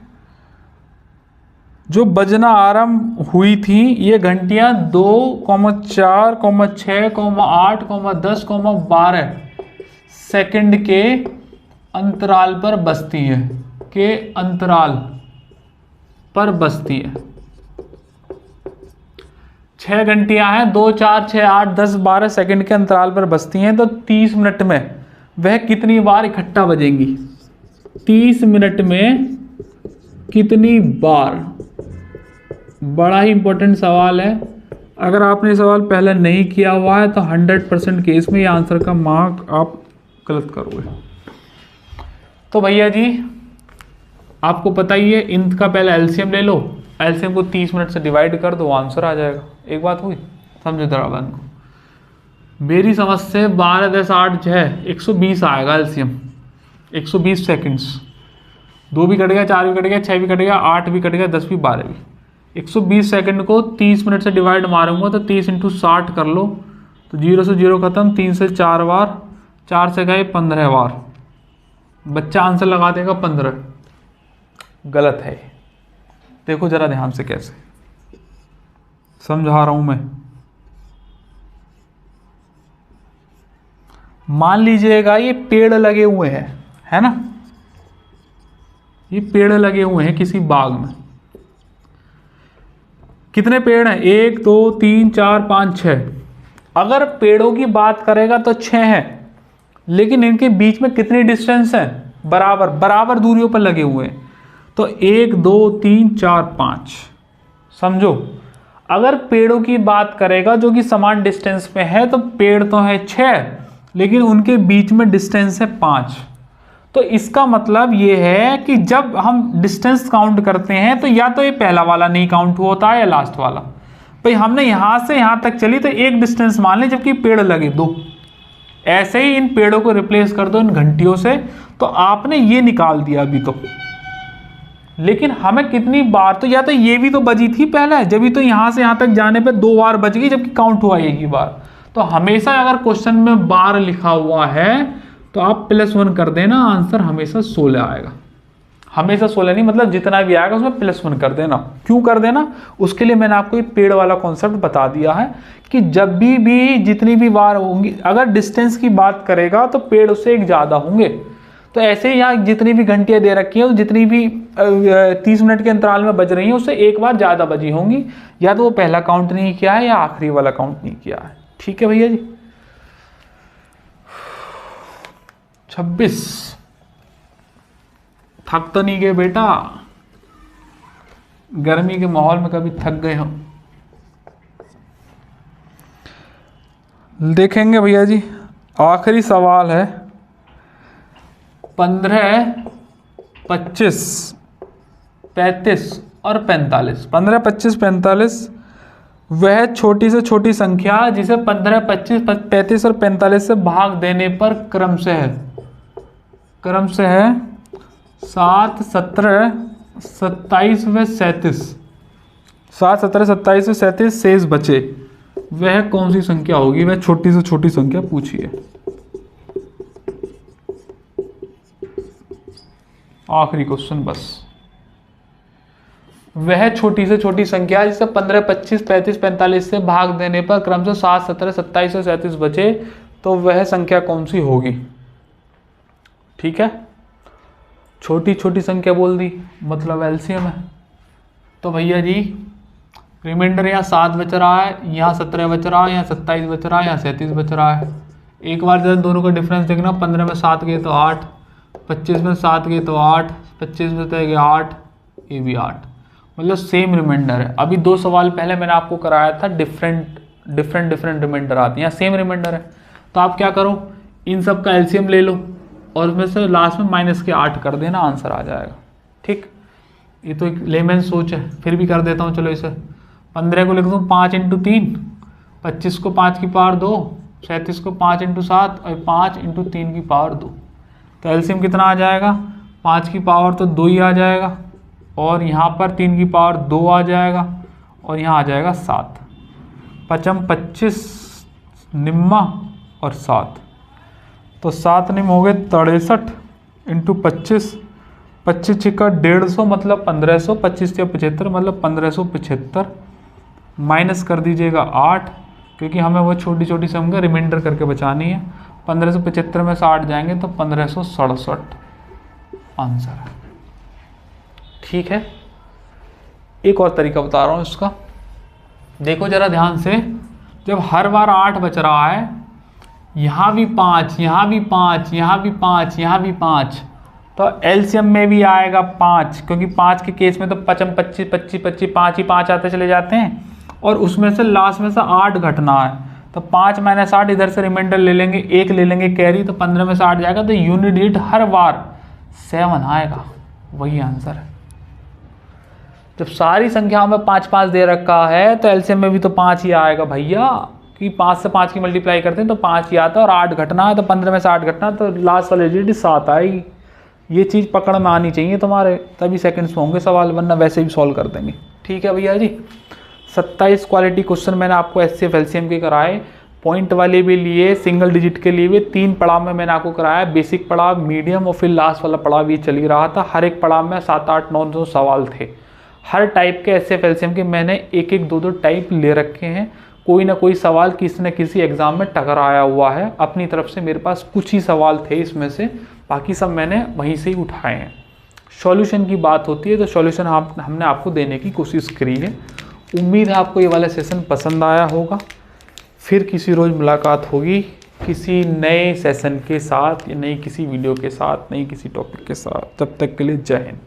जो बजना आरंभ हुई थी। ये घंटियां 2, 4, 6, 8, 10, 12 सेकंड के अंतराल पर बजती है, के अंतराल पर बजती है। 6 घंटियां हैं, 2 4 6 8 10 12 सेकंड के अंतराल पर बजती हैं, तो 30 मिनट में वह कितनी बार इकट्ठा बजेंगी? 30 मिनट में कितनी बार? बड़ा ही इंपॉर्टेंट सवाल है। अगर आपने ये सवाल पहले नहीं किया हुआ है तो 100% केस में ये आंसर का मार्क आप गलत करोगे। तो भैया जी आपको पता ही है, इन का पहले एलसीएम ले लो, एलसीएम को 30 मिनट से डिवाइड कर दो, आंसर आ जाएगा। एक बात हुई, समझो जरा बात को। मेरी समझ से 12 10 8 6 120 आएगा एलसीएम, 120 सेकंड्स। 2 भी कट गया, 4 भी कट गया, 6 भी कट गया, 8 भी कट गया, 10 भी 12 भी। 120 सेकंड को 30 मिनट से डिवाइड मारूंगा तो 30 × 60 कर लो, तो 0 से 0 खत्म, 3 से 4 बार, 4 से गए 15 बार। बच्चा आंसर लगा देगा 15। गलत है। देखो जरा ध्यान से कैसे समझा रहा हूं मैं। मान लीजिएगा ये पेड़ लगे हुए हैं, है ना, ये पेड़ लगे हुए हैं किसी बाग में। कितने पेड़ हैं? 1 2 3 4 5 6। अगर पेड़ों की बात करेगा तो 6 हैं, लेकिन इनके बीच में कितनी डिस्टेंस है? बराबर बराबर दूरियों पर लगे हुए हैं, तो 1 2 3 4 5। समझो, अगर पेड़ों की बात करेगा जो कि समान डिस्टेंस पे है, तो पेड़ तो है 6 लेकिन उनके बीच में डिस्टेंस है 5। तो इसका मतलब ये है कि जब हम डिस्टेंस काउंट करते हैं तो या तो ये पहला वाला नहीं काउंट होता है या लास्ट वाला। भाई हमने यहां से यहां तक चली तो एक डिस्टेंस मान लें, जबकि पेड़ लगे 2। ऐसे ही इन पेड़ों को रिप्लेस कर दो इन घंटियों से, तो आपने ये निकाल दिया अभी तो। लेकिन हमें कितनी बार, तो या तो ये भी तो बजी थी पहले, जब भी तो यहां से यहां तक जाने पे 2 बार बज गई, जबकि काउंट हुआ एक ही बार। तो हमेशा अगर क्वेश्चन में बार लिखा हुआ है तो आप +1 कर देना, आंसर हमेशा 16 आएगा। हमेशा 16 नहीं, मतलब जितना भी आएगा उसमें +1 कर देना। क्यों कर देना? उसके लिए मैंने आपको ये पेड़ वाला कॉन्सेप्ट बता दिया है कि जब भी जितनी भी बार होंगी, अगर डिस्टेंस की बात करेगा तो पेड़ उससे एक ज़्यादा होंगे। तो ऐसे ही यहाँ जितनी भी घंटियाँ दे रखी हैं, जितनी भी 30 मिनट के अंतराल में बज रही हैं, उससे एक बार ज़्यादा बजी होंगी। या तो वो पहला काउंट नहीं किया है या आखिरी वाला काउंट नहीं किया है। ठीक है भैया जी। 26। थक तो नहीं गए बेटा? गर्मी के माहौल में कभी थक गए हो? देखेंगे भैया जी, आखिरी सवाल है 15 25 35 और 45। 15 25 45 वह छोटी से छोटी संख्या जिसे 15 25 35 और 45 से भाग देने पर क्रम से है 7 17 27 व 37। 7 17 27 व 37 शेष बचे, वह कौन सी संख्या होगी? वह छोटी से छोटी संख्या पूछिए। आखिरी क्वेश्चन बस। वह छोटी से छोटी संख्या जिसे 15 25 35 45 से भाग देने पर क्रम से 7 17 27 और 37 बचे, तो वह संख्या कौन सी होगी? ठीक है, छोटी छोटी संख्या बोल दी, मतलब एलसीएम है। तो भैया जी रिमाइंडर यहाँ 7 बच रहा है, यहाँ 17 बच रहा है, यहाँ 27 बच रहा है, यहाँ 37 बच रहा है। एक बार जब दोनों का डिफरेंस देखना, 15 में 7 गए तो 8, 25 में 7 गए तो 8, 25 में तो 8, ये भी 8, मतलब सेम रिमाइंडर है। अभी 2 सवाल पहले मैंने आपको कराया था, डिफरेंट रिमाइंडर आते हैं, यहाँ सेम रिमाइंडर है। तो आप क्या करो, इन सब का एलसीएम ले लो और उसमें से लास्ट में -8 कर देना, आंसर आ जाएगा। ठीक, ये तो एक लेमैन सोच है, फिर भी कर देता हूँ। चलो इसे 15 को लिख दूँ 5 × 3, 25 को 5 की पावर 2, 37 को 5 × 7 और 5 × 3 की पावर 2। तो एलसीएम कितना आ जाएगा? 5 की पावर तो 2 ही आ जाएगा, और यहाँ पर 3 की पावर 2 आ जाएगा, और यहाँ आ जाएगा 7। 5 25 निम्मा और 7, तो 7 निम हो गए 63 × 25, 25 छिक्का 150 मतलब 1500, 25 या 75 मतलब 1575, माइनस कर दीजिएगा 8, क्योंकि हमें वो छोटी छोटी सम का रिमाइंडर करके बचानी है। 1575 में से 8 जाएंगे तो 1567 आंसर है। ठीक है, एक और तरीका बता रहा हूँ इसका, देखो जरा ध्यान से, जब हर बार 8 बच रहा है, यहाँ भी 5, यहाँ भी 5, यहाँ भी 5, यहाँ भी 5, तो एलसीएम में भी आएगा 5, क्योंकि 5 के केस में तो 25 25 25 25 5 ही 5 आते चले जाते हैं, और उसमें से लास्ट में से 8 घटना है, तो 5 - 8 इधर से रिमाइंडर ले लेंगे, 1 ले लेंगे कैरी, तो 15 में से 8 जाएगा, तो यूनिट डिजिट हर बार 7 आएगा। वही आंसर है। जब सारी संख्याओं में 5 5 दे रखा है तो एलसीएम में भी तो 5 ही आएगा भैया, कि 5 से 5 की मल्टीप्लाई करते हैं तो 5 ही आता है, और 8 घटना है तो 15 में से 8 घटना, तो लास्ट वाली डिजिट 7 आएगी। ये चीज़ पकड़ में आनी चाहिए तुम्हारे, तभी सेकंड्स में होंगे सवाल, वरना वैसे भी सॉल्व कर देंगे। ठीक है भैया जी। 27 क्वालिटी क्वेश्चन मैंने आपको एचसीएफ एलसीएम के कराए, पॉइंट वाले भी लिए, सिंगल डिजिट के लिए भी 3 पड़ाव में मैंने आपको कराया, बेसिक पड़ाव, मीडियम और फिर लास्ट वाला पड़ाव ये चल ही रहा था। हर एक पड़ाव में 7 8 9 सवाल थे। हर टाइप के एचसीएफ एलसीएम के मैंने 1 1 2 2 टाइप ले रखे हैं। कोई ना कोई सवाल किसी न किसी एग्जाम में टकराया हुआ है। अपनी तरफ से मेरे पास कुछ ही सवाल थे इसमें से, बाकी सब मैंने वहीं से ही उठाए हैं। सॉल्यूशन की बात होती है तो सॉल्यूशन हमने आपको देने की कोशिश करी है। उम्मीद है आपको ये वाला सेशन पसंद आया होगा। फिर किसी रोज़ मुलाकात होगी किसी नए सेशन के साथ, नई किसी वीडियो के साथ, नई किसी टॉपिक के साथ। तब तक के लिए जय हिंद।